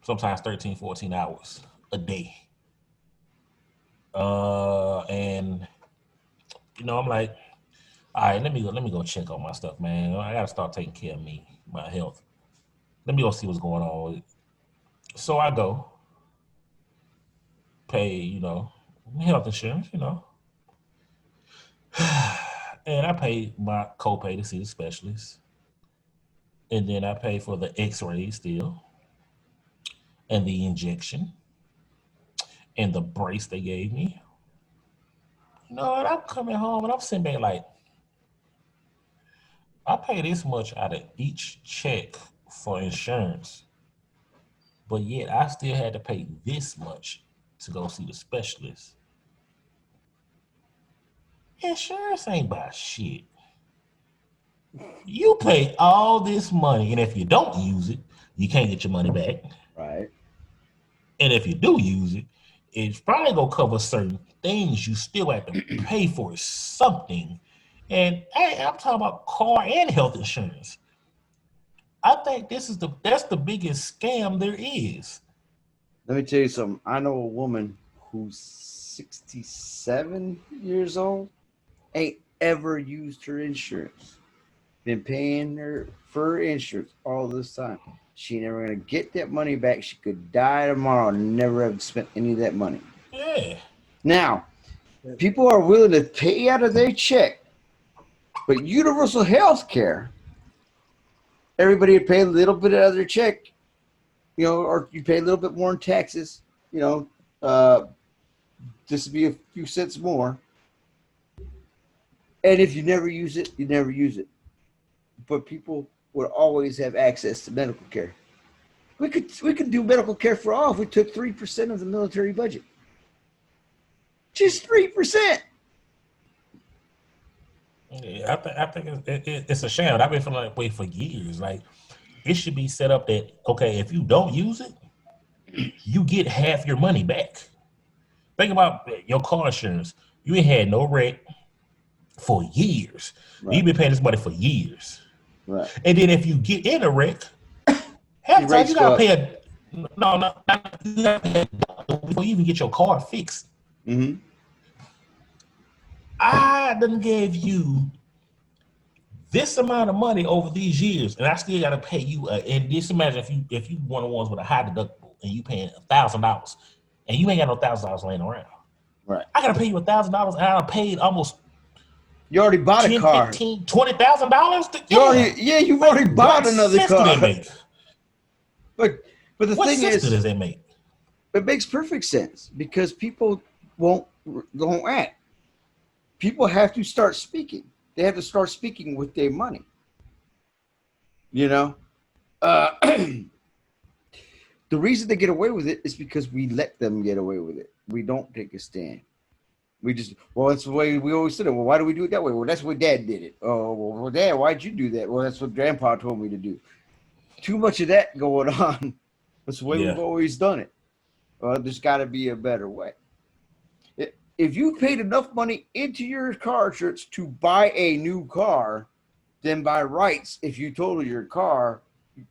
S1: sometimes 13, 14 hours a day. And I'm like, all right, let me go check on my stuff, man. I gotta start taking care of me, my health. Let me go see what's going on with it. So I go pay, health insurance, and I pay my copay to see the specialist. And then I pay for the x-ray still, and the injection, and the brace they gave me. And I'm coming home and I'm sitting back like, I pay this much out of each check for insurance, but yet I still had to pay this much to go see the specialist. Insurance ain't about shit. You pay all this money, and if you don't use it, you can't get your money back.
S3: Right.
S1: And if you do use it, it's probably gonna cover certain things you still have to pay for something. And I'm talking about car and health insurance. I think that's the biggest scam there is.
S3: Let me tell you something. I know a woman who's 67 years old, ain't ever used her insurance. Been paying her for her insurance all this time. She never gonna get that money back. She could die tomorrow and never have spent any of that money.
S1: Yeah.
S3: Now, people are willing to pay out of their check, but universal health care, everybody would pay a little bit out of their check, or you pay a little bit more in taxes, This would be a few cents more. And if you never use it, you never use it. But people would always have access to medical care. We could do medical care for all if we took 3% of the military budget. Just 3%.
S1: Yeah, I think it's a shame. I've been feeling that way for years. Like, it should be set up that, okay, if you don't use it, you get half your money back. Think about your car insurance. You ain't had no wreck for years.
S3: Right.
S1: You've been paying this money for years.
S3: Right.
S1: And then if you get in a wreck, half the time you gotta pay you gotta pay a before you even get your car fixed.
S3: Mm-hmm.
S1: I done gave you this amount of money over these years, and I still gotta pay you. And just imagine if you one of the ones with a high deductible, and you paying $1,000, and you ain't got no $1,000 laying around.
S3: Right.
S1: I gotta pay you $1,000, and I paid almost.
S3: You already bought a car.
S1: $10,000, $20,000.
S3: You've already bought another car. But the
S1: what
S3: thing
S1: sense
S3: is,
S1: does that make?
S3: It makes perfect sense because people won't act. People have to start speaking. They have to start speaking with their money. You know, the reason they get away with it is because we let them get away with it. We don't take a stand. We just, well, that's the way we always said it. Well, why do we do it that way? Well, that's what Dad did it. Oh, well, Dad, why'd you do that? Well, that's what Grandpa told me to do. Too much of that going on. That's the way we've always done it. There's got to be a better way. If you paid enough money into your car insurance to buy a new car, then by rights, if you total your car,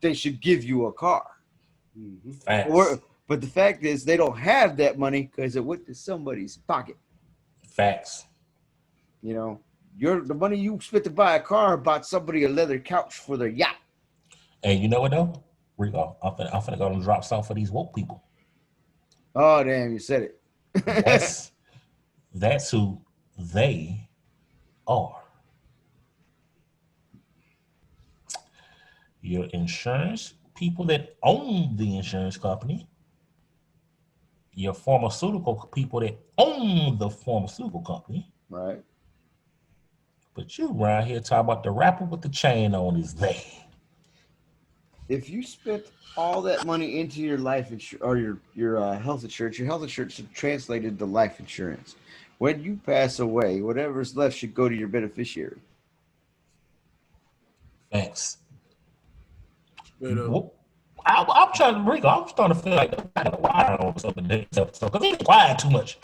S3: they should give you a car.
S1: Mm-hmm.
S3: But the fact is, they don't have that money because it went to somebody's pocket.
S1: Facts.
S3: You know, the money you spent to buy a car bought somebody a leather couch for their yacht.
S1: And you know what though, Rico, I'm finna go and drop some for these woke people.
S3: Oh damn, you said
S1: it. That's who they are. Your insurance people that own the insurance company. Your pharmaceutical people that own the pharmaceutical company.
S3: Right.
S1: But you around here talking about the rapper with the chain on is they.
S3: If you spent all that money into your life insurance or your health insurance is translated to life insurance. When you pass away, whatever's left should go to your beneficiary.
S1: Thanks. I'm trying to, Rico, I'm starting to feel like I got a wire on something next episode because he's quiet too much.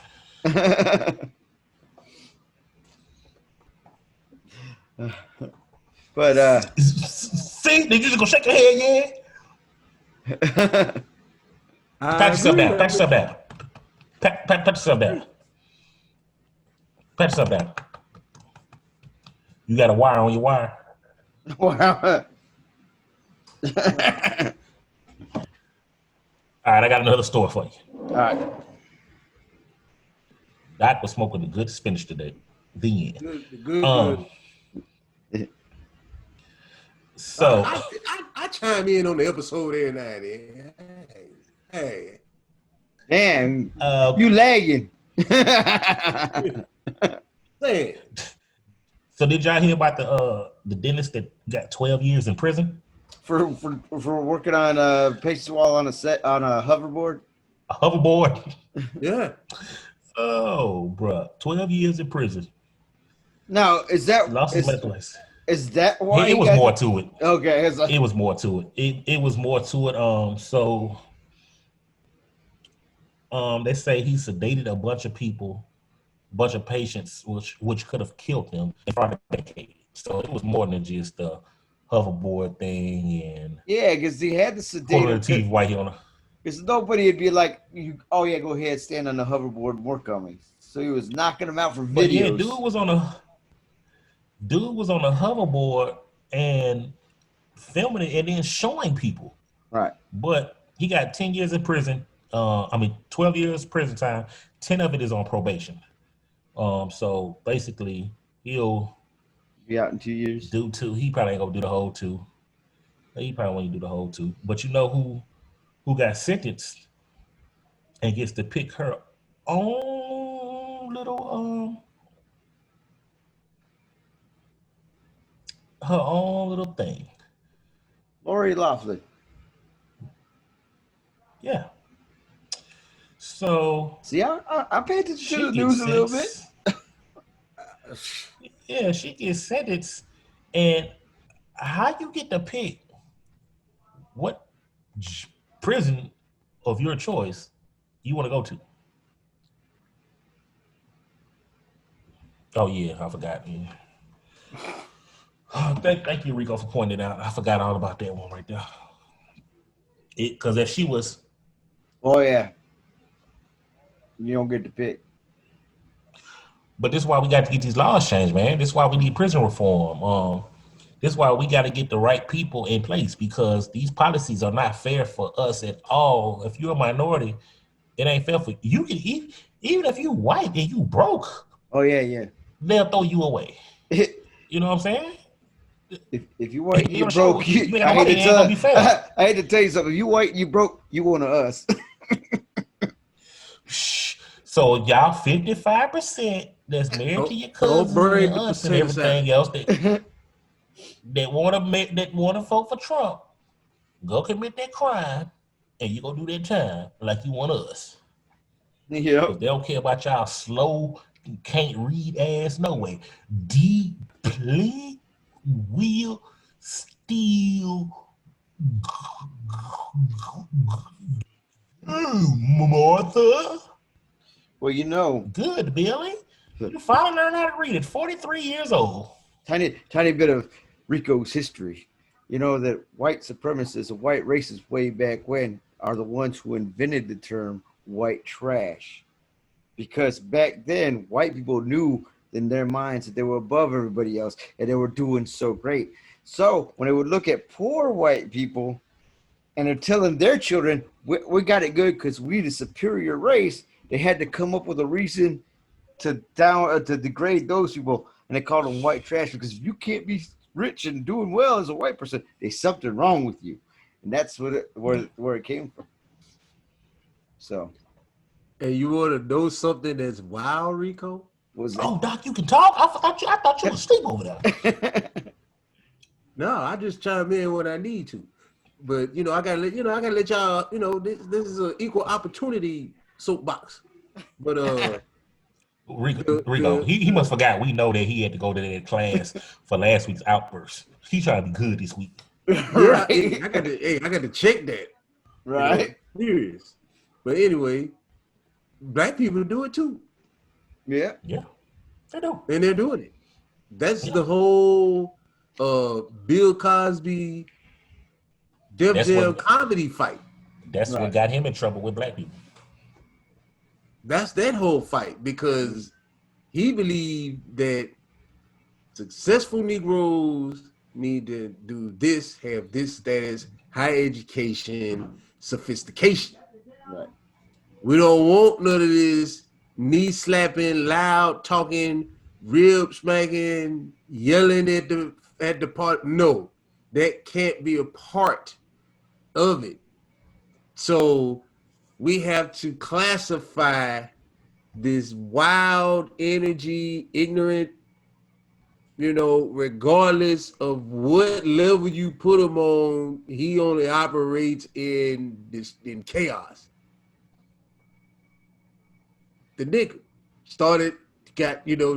S3: But
S1: see, did you just go shake your head, yeah? Pat yourself down. Pat yourself down. Pat yourself down. Pat yourself down. You got a wire on your wire.
S3: Wow.
S1: All right, I got another story for you.
S3: All right.
S1: Doc was smoking a good spinach today. The end.
S2: Good.
S1: So
S2: I chime in on the episode every now and then. Hey.
S3: Damn, you lagging.
S2: Say
S1: So did y'all hear about the dentist that got 12 years in prison?
S3: For working on patients while on a hoverboard?
S1: A hoverboard?
S2: Yeah.
S1: Oh, bruh. 12 years in prison.
S3: Now, is that
S1: lost his medical license?
S3: Is that why
S1: it was more to it?
S3: Okay.
S1: It was more to it. It was more to it. So they say he sedated a bunch of people, bunch of patients, which could have killed them in front of the So it was more than just the hoverboard thing and
S3: because he had to sedate him.
S1: TV white on her.
S3: Because nobody would be like, go ahead, stand on the hoverboard and work on me. So he was knocking them out for videos.
S1: But yeah, dude was on a hoverboard and filming it and then showing people.
S3: Right.
S1: But he got 10 years in prison. 12 years prison time. 10 of it is on probation. So basically, he'll
S3: be out in 2 years.
S1: He probably ain't gonna do the whole 2. He probably won't do the whole 2. But you know who got sentenced and gets to pick her own little her own little thing.
S3: Lori Loughlin.
S1: Yeah. So
S3: See, I pay attention
S1: she
S3: to the
S1: gets
S3: news a little bit.
S1: sentenced. Yeah, she gets sentenced, and how you get to pick what prison of your choice you want to go to? Oh yeah, I forgot. Yeah. Thank you, Rico, for pointing it out. I forgot all about that one right there. Because if she was,
S3: Oh yeah, you don't get to pick.
S1: but this is why we got to get these laws changed, man. This is why we need prison reform. This is why we got to get the right people in place, because these policies are not fair for us at all. If you're a minority, it ain't fair for you. You can even if you white and you broke,
S3: Oh yeah.
S1: they'll throw you away. You know what I'm saying?
S3: If you white,
S1: You
S3: you
S1: know,
S3: broke.
S1: you ain't
S3: I
S1: white,
S3: hate
S1: it
S3: to
S1: ain't gonna be fair.
S3: tell. I hate to tell you something. If you white, you broke. You one of us.
S1: So y'all 55% that's married to your
S2: Don't
S1: cousins
S2: bring
S1: and
S2: the
S1: aunts and
S2: percentage
S1: everything
S2: out.
S1: else that want to vote for Trump, go commit that crime, and you go do that time like you want us.
S3: Yep.
S1: Because they don't care about y'all slow, can't read ass no way. Deeply will still Martha.
S3: Well, you know,
S1: Good, Billy. You finally learned how to read at 43 years old.
S3: tiny bit of Rico's history. You know that white supremacists or white racists way back when are the ones who invented the term white trash. Because back then, white people knew in their minds that they were above everybody else and they were doing so great. So when they would look at poor white people and they're telling their children, we got it good because we the superior race, they had to come up with a reason to degrade those people, and they called them white trash because if you can't be rich and doing well as a white person, there's something wrong with you, and that's where it came from. So,
S2: And you want to know something that's wild, Rico?
S3: was
S1: Oh, Doc, you can talk? I thought you was asleep over there.
S3: it?
S2: No, I just chime in when I need to. But I gotta let y'all. This is an equal opportunity soapbox. But
S1: Rico, he must forgot. We know that he had to go to that class for last week's outburst. He's trying to be good this week.
S2: yeah,
S3: Right.
S2: I got to check that.
S3: Right.
S2: Serious. But anyway, black people do it too,
S3: Yeah.
S1: Yeah, they do.
S2: and they're doing it. That's
S1: Yeah.
S2: the whole Bill Cosby Def
S1: That's
S2: Jam
S1: what
S2: comedy fight.
S1: that's what
S3: Right.
S1: got him in trouble with black people.
S2: That's that whole fight because he believed that successful Negroes need to do this, have this status, high education, sophistication.
S3: Right.
S2: We don't want none of this knee slapping, loud talking, rib smacking, yelling at the part. No, that can't be a part of it. So we have to classify this wild energy, ignorant, regardless of what level you put him on, he only operates in chaos. The nigga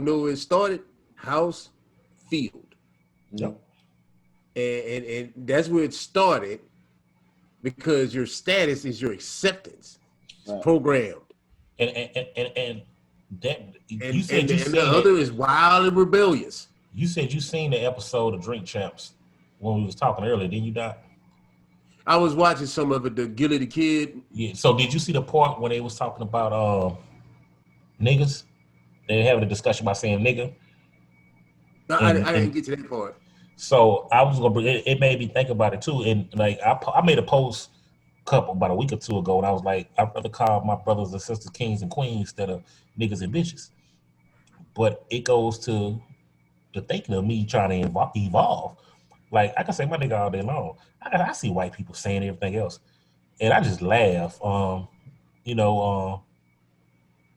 S2: know where it started, house, field.
S1: Yep.
S2: And that's where it started because your status is your acceptance. It's
S3: Right.
S2: programmed.
S1: And that
S2: And
S1: you said
S2: the other is wild and rebellious.
S1: you said you seen the episode of Drink Champs when we was talking earlier, didn't you, Doc?
S2: I was watching some of it, the Gilly the Kid.
S1: Yeah. So did you see the part when they was talking about niggas? They having a discussion about saying nigga.
S2: I didn't get to that part.
S1: So I was gonna bring it made me think about it too. And like I made a post about a week or two ago, and I was like, I'd rather call my brothers and sisters kings and queens instead of niggas and bitches. But it goes to the thinking of me trying to evolve. Like I can say my nigga all day long. I see white people saying everything else, and I just laugh. you know,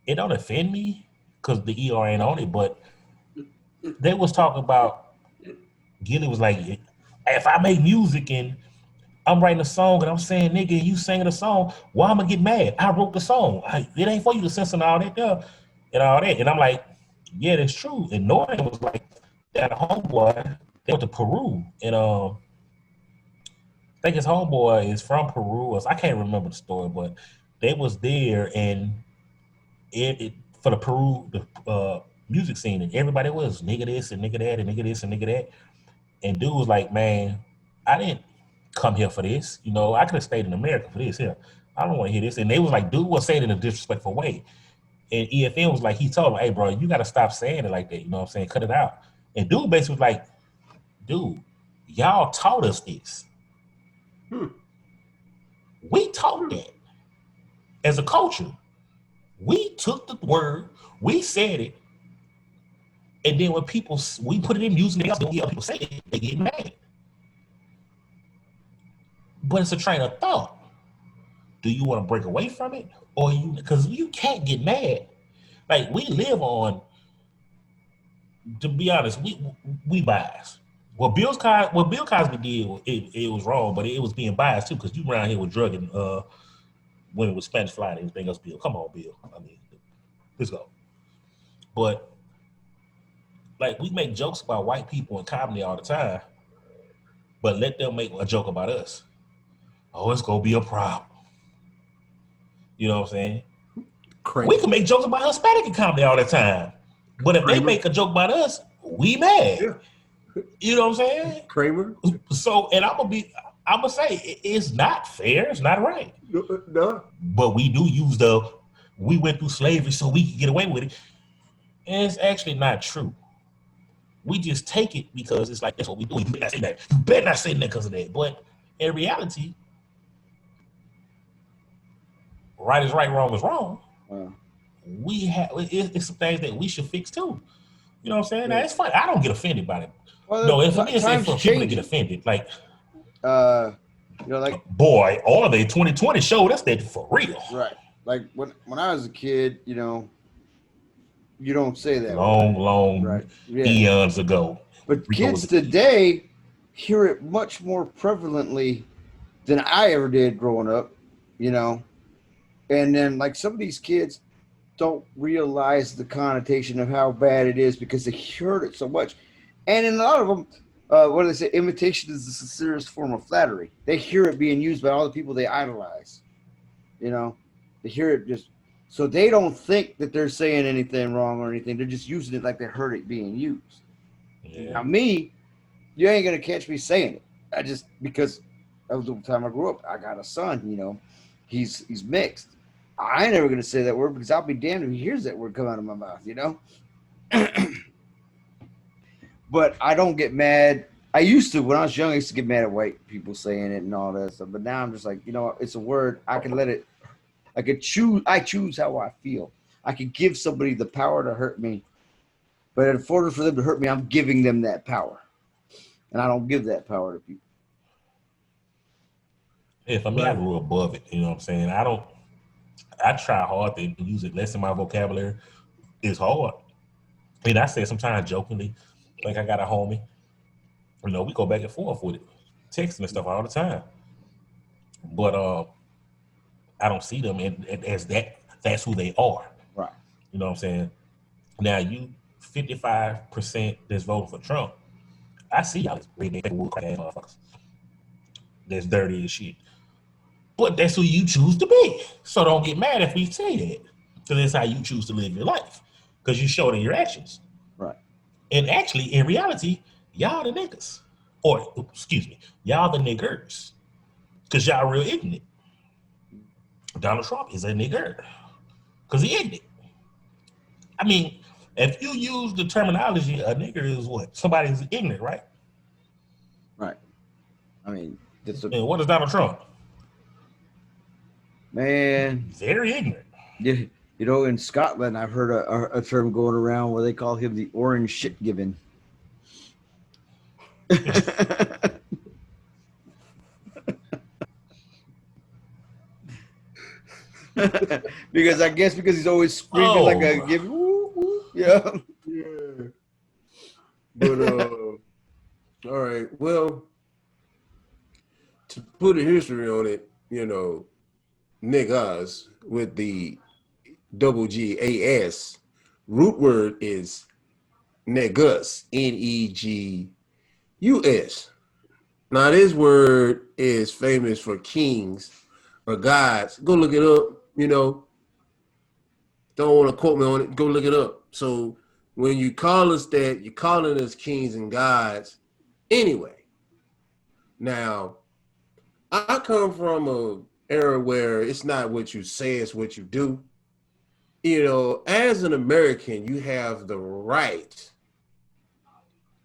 S1: it don't offend me because the ER ain't on it, but they was talking about Gilly was like, if I make music and I'm writing a song and I'm saying nigga and you singing a song, why I'm gonna get mad? I wrote the song. It ain't for you to censor all that there and all that. And I'm like, yeah, that's true. And Norton was like, that homeboy, they went to Peru. And I think his homeboy is from Peru. I can't remember the story, but they was there and it for the Peru music scene, and everybody was nigga this and nigga that and nigga this and nigga that. And dude was like, man, I didn't come here for this. You know, I could have stayed in America for this here. I don't want to hear this. And they was like, dude was saying it in a disrespectful way. And EFN was like, he told him, hey, bro, you got to stop saying it like that. You know what I'm saying? Cut it out. And dude basically was like, dude, y'all taught us this. We taught that as a culture. We took the word, we said it, and then when we put it in music, they don't hear other people say it, they get mad. But it's a train of thought. Do you want to break away from it? Or because you can't get mad. Like we live on, to be honest, we bias. What Bill Cosby did, it was wrong, but it was being biased too, because you around here with drug and women with Spanish fly and everything else, Bill. Come on, Bill. I mean, let's go. But like we make jokes about white people in comedy all the time, but let them make a joke about us. Oh, it's gonna be a problem. You know what I'm saying? Crazy. We can make jokes about Hispanic in comedy all the time, but if they make a joke about us, we mad. Yeah. You know what I'm saying? Kramer. So, and I'm gonna say it's not fair. It's not right. No. But we do use we went through slavery so we can get away with it, and it's actually not true. We just take it because it's like that's what we do. You better not say that. You better not say that because of that. But in reality, right is right, wrong is wrong. We have it's some things that we should fix too. You know what I'm saying? Yeah. Now, it's funny. I don't get offended by it. Well, no, for me, it's for people to get offended. Like, like boy, all of the 2020 showed us that for real.
S3: Right. Like when I was a kid, you don't say that.
S1: Long right. Eons ago.
S3: But kids today hear it much more prevalently than I ever did growing up, And then like some of these kids don't realize the connotation of how bad it is because they heard it so much. And in a lot of them, what do they say? Imitation is the sincerest form of flattery. They hear it being used by all the people they idolize. They hear it just, so they don't think that they're saying anything wrong or anything. They're just using it like they heard it being used. Yeah. Now me, you ain't gonna catch me saying it. Because that was the time I grew up. I got a son, he's mixed. I ain't never gonna say that word because I'll be damned if he hears that word come out of my mouth, But I don't get mad. I used to, when I was young, I used to get mad at white people saying it and all that stuff. But now I'm just like, it's a word. I can let it. I choose how I feel. I can give somebody the power to hurt me, but in order for them to hurt me, I'm giving them that power, and I don't give that power to people.
S1: Yeah, for me, I grew above it. You know what I'm saying? I try hard to use it less in my vocabulary. It's hard. And I say sometimes jokingly, like I got a homie, we go back and forth with it, texting and stuff all the time. But I don't see them as that's who they are.
S3: Right.
S1: You know what I'm saying? Now you 55% that's voting for Trump. I see y'all redneck wood crack motherfuckers. That's dirty as shit. But that's who you choose to be. So don't get mad if we say that. Because that's how you choose to live your life. Because you show it in your actions.
S3: Right.
S1: And actually, in reality, y'all the niggas. Or, excuse me, y'all the niggers. Because y'all real ignorant. Donald Trump is a nigger. Because he ignorant. I mean, if you use the terminology, a nigger is what? Somebody who's ignorant, right?
S3: Right. I mean,
S1: and what is Donald Trump?
S3: Man.
S1: Very ignorant.
S3: Yeah. In Scotland, I've heard a term going around where they call him the orange shit given. Because I guess because he's always screaming like a give woo, woo, yeah.
S2: Yeah. But all right. Well, to put a history on it, niggas with the double GAS root word is negus, NEGUS. Now this word is famous for kings or gods. Go look it up. Don't want to quote me on it. Go look it up. So when you call us that, you're calling us kings and gods anyway. Now, I come from a era where it's not what you say, it's what you do. As an American, you have the right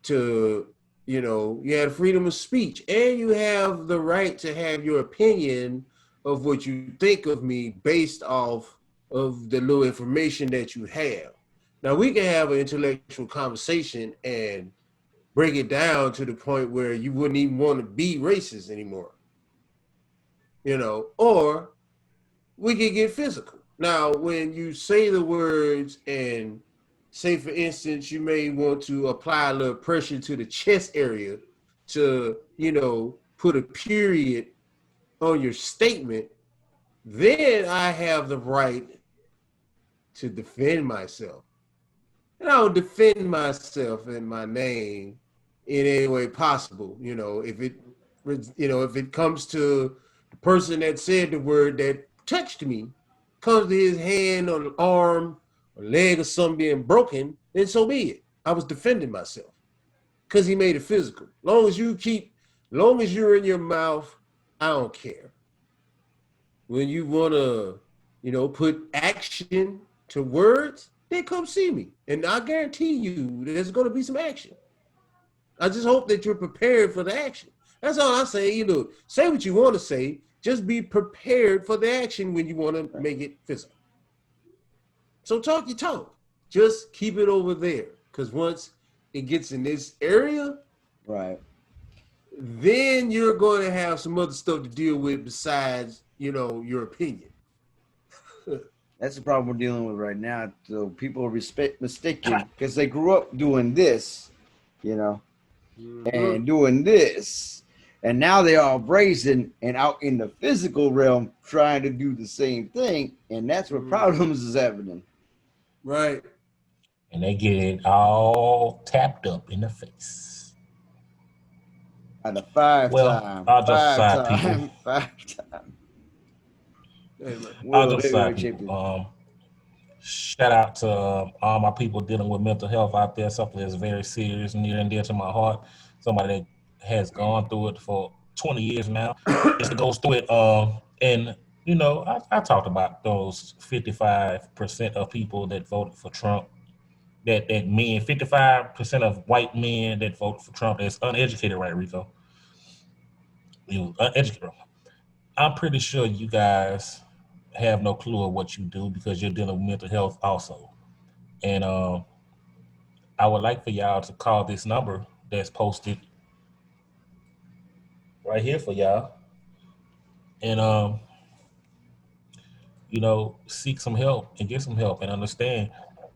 S2: to, you have freedom of speech, and you have the right to have your opinion of what you think of me based off of the little information that you have. Now, we can have an intellectual conversation and break it down to the point where you wouldn't even want to be racist anymore. Or we could get physical. Now, when you say the words and say, for instance, you may want to apply a little pressure to the chest area to, put a period on your statement, then I have the right to defend myself. And I will defend myself and my name in any way possible. If it comes to the person that said the word that touched me, comes to his hand or arm or leg or something being broken, then so be it. I was defending myself because he made it physical. Long as you're in your mouth, I don't care. When you want to, put action to words, then come see me. And I guarantee you there's going to be some action. I just hope that you're prepared for the action. That's all I say. Say what you want to say. Just be prepared for the action when you want to make it physical. So talk your talk. Just keep it over there. Because once it gets in this area,
S3: right,
S2: then you're going to have some other stuff to deal with besides, your opinion.
S3: That's the problem we're dealing with right now. So people are mistaken because they grew up doing this, and doing this. And now they are brazen and out in the physical realm trying to do the same thing. And that's where problems is happening.
S2: Right.
S1: And they get it all tapped up in the face.
S3: At a five time.
S1: I'll just side people. I'll just side people. Shout out to all my people dealing with mental health out there. Something that's very serious, near and dear to my heart. Somebody that has gone through it for 20 years now. Just goes through it. And I talked about those 55% of people that voted for Trump. That men, 55% of white men that voted for Trump that's uneducated, right, Rico? Uneducated. I'm pretty sure you guys have no clue of what you do because you're dealing with mental health also. And I would like for y'all to call this number that's posted right here for y'all. And seek some help and get some help and understand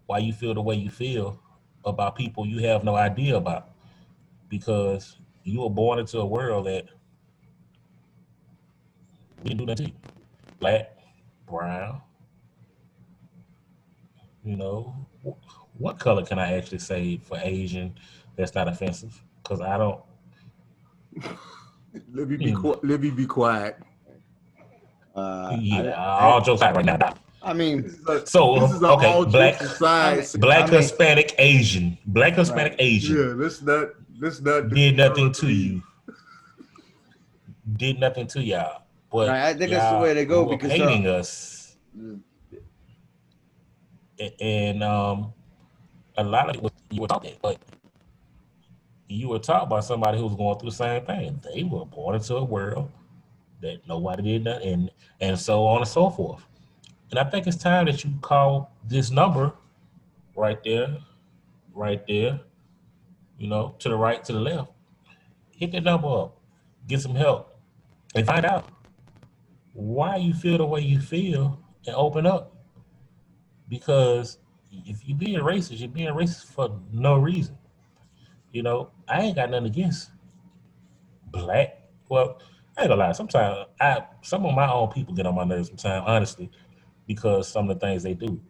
S1: why you feel the way you feel about people you have no idea about, because you were born into a world that we didn't do nothing to you. Black, brown, what color can I actually say for Asian that's not offensive? Because I don't.
S2: Let me be quiet.
S1: All jokes out right now.
S3: I mean,
S2: this is okay.
S1: Black, Hispanic, Asian. Black, Hispanic, Asian.
S2: Yeah, let's not
S1: did nothing to you. Did nothing to y'all. But
S3: I think that's the way to go because
S1: hating us. And a lot of it was you were talking, but you were taught by somebody who was going through the same thing. They were born into a world that nobody did nothing, and so on and so forth. And I think it's time that you call this number right there, to the right, to the left. Hit that number up, get some help, and find out why you feel the way you feel and open up. Because if you're being racist, you're being racist for no reason. I ain't got nothing against black. Well, I ain't gonna lie. Sometimes some of my own people get on my nerves sometimes, honestly, because some of the things they do.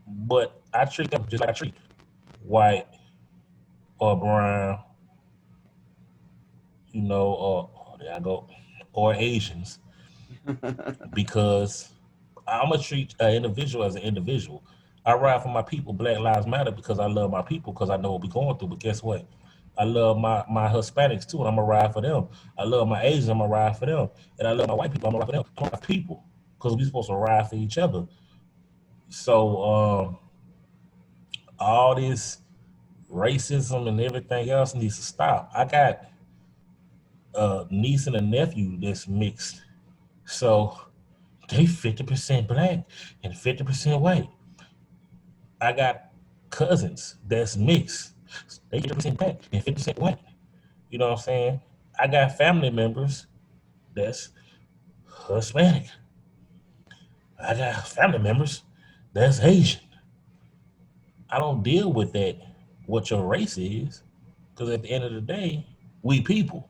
S1: But I treat them just like I treat white or brown, or there I go, or Asians, because I'm gonna treat an individual as an individual. I ride for my people. Black Lives Matter because I love my people because I know what we're going through. But guess what? I love my Hispanics too, and I'm gonna ride for them. I love my Asians, I'm gonna ride for them, and I love my white people. I'm gonna ride for them. I'm my people because we're supposed to ride for each other. So all this racism and everything else needs to stop. I got a niece and a nephew that's mixed, so they 50% black and 50% white. I got cousins that's mixed. They 50% black and 50% white. You know what I'm saying? I got family members that's Hispanic. I got family members that's Asian. I don't deal with that, what your race is, because at the end of the day, we people.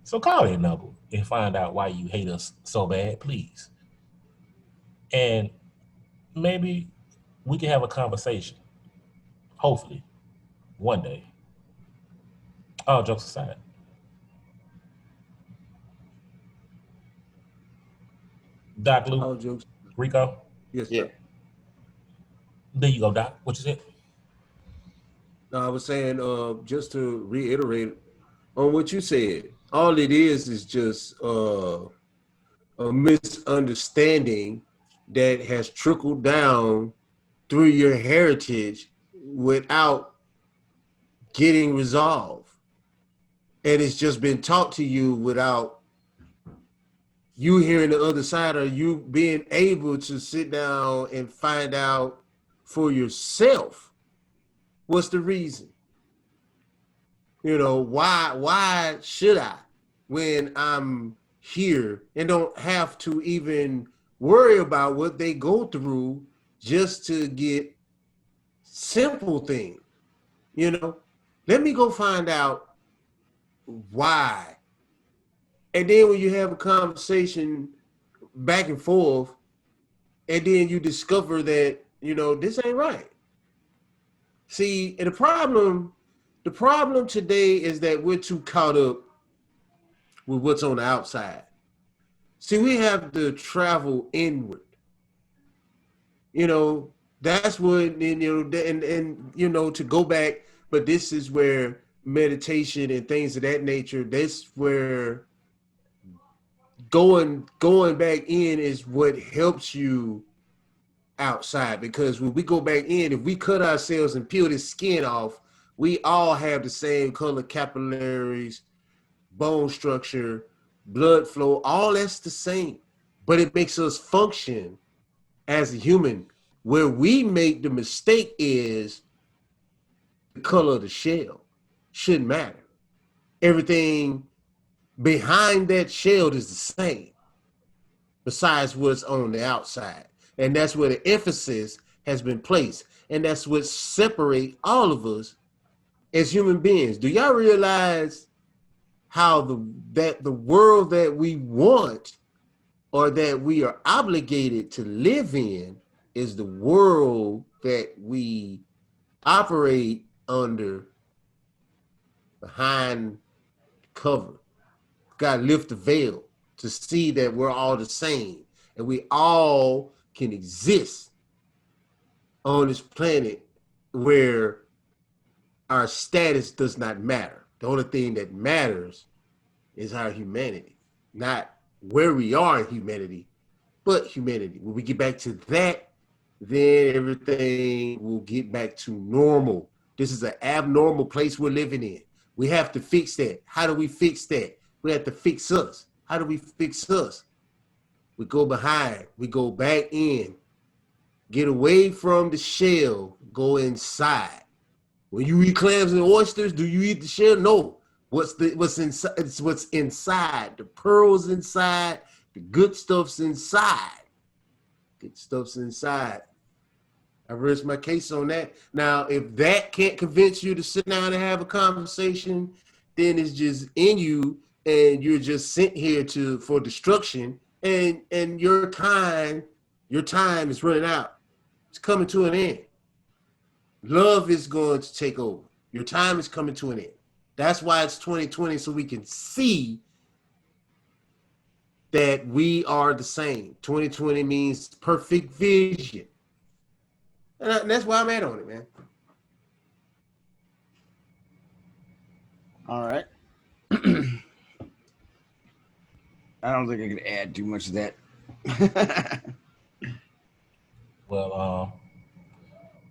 S1: So call that number and find out why you hate us so bad, please. And maybe we can have a conversation. Hopefully, one day. All jokes aside. Doc Luke,
S2: All jokes.
S1: Rico,
S2: Yes,
S3: Yeah.
S2: sir.
S1: there you go, Doc. What you said?
S2: No, I was saying, just to reiterate on what you said, all it is just a misunderstanding that has trickled down through your heritage without getting resolved. And it's just been taught to you without you hearing the other side or you being able to sit down and find out for yourself what's the reason. Why should I when I'm here and don't have to even worry about what they go through just to get simple things, Let me go find out why. And then when you have a conversation back and forth, and then you discover that, this ain't right. See, and the problem today is that we're too caught up with what's on the outside. See, we have to travel inward. That's what, and to go back, but this is where meditation and things of that nature, that's where going back in is what helps you outside. Because when we go back in, if we cut ourselves and peel the skin off, we all have the same color capillaries, bone structure, blood flow, all that's the same. But it makes us function as a human. Where we make the mistake is the color of the shell. Shouldn't matter. Everything behind that shell is the same, besides what's on the outside. And that's where the emphasis has been placed. And that's what separates all of us as human beings. Do y'all realize how the world that we want or that we are obligated to live in is the world that we operate under behind cover? Got to lift the veil to see that we're all the same and we all can exist on this planet where our status does not matter. The only thing that matters is our humanity, not where we are in humanity, but humanity. When we get back to that, then everything will get back to normal. This is an abnormal place we're living in. We have to fix that. How do we fix that? We have to fix us. How do we fix us? We go behind, we go back in, get away from the shell, go inside. When you eat clams and oysters, do you eat the shell? No. What's inside? It's what's inside. The pearls inside, the good stuff's inside. Get stuff's inside. I rest my case on that. Now, if that can't convince you to sit down and have a conversation, then it's just in you, and you're just sent here for destruction, and your time is running out. It's coming to an end. Love is going to take over. Your time is coming to an end. That's why it's 2020, so we can see that we are the same. 2020 means perfect vision. And that's why I'm at on it, man.
S3: All right. I don't think I could add too much to that.
S1: Well,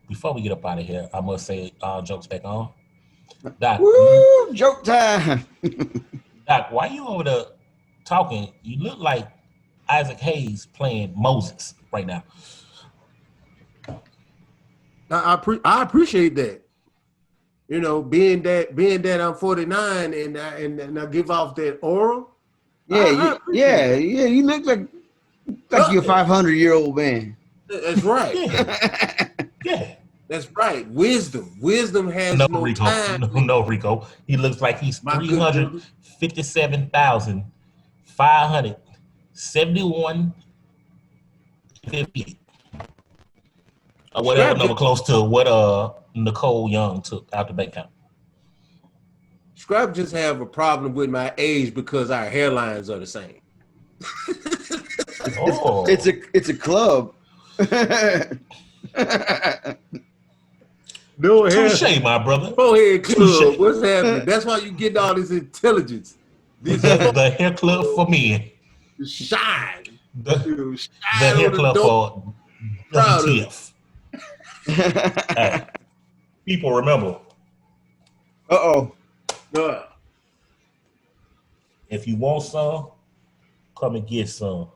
S1: before we get up out of here, I must say, jokes back on. Doc,
S3: Woo! Joke time.
S1: Doc, why you over there talking? You look like Isaac Hayes playing Moses right now.
S2: I appreciate that. You know, being that I'm 49 and I give off that aura.
S3: Yeah, you look like you're a 500-year-old man.
S2: That's right.
S1: Yeah.
S2: That's right. Wisdom has no
S1: Rico.
S2: time.
S1: No, Rico. He looks like he's 357,571 or whatever number close to what Nicole Young took out the bank account.
S2: Scrap just have a problem with my age because our hairlines are the same.
S1: Oh.
S3: It's a club.
S2: No hair.
S1: Touche, my brother.
S2: Forehead club. What's happening? That's why you get all this intelligence.
S1: The hair club for men.
S2: Shine.
S1: The hair club for WTF. Hey, people remember.
S3: Uh-oh.
S1: If you want some, come and get some.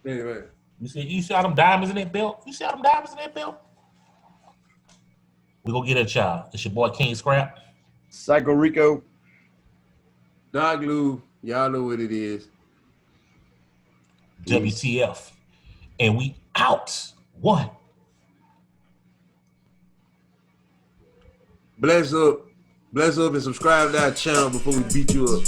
S2: Anyway.
S1: You see all them diamonds in that belt? You see all them diamonds in that belt? We gonna get at y'all. It's your boy King Scrap.
S3: Psycho Rico.
S2: Dog Lou. Y'all know what it is.
S1: WTF. And we out. One.
S2: Bless up and subscribe to our channel before we beat you up.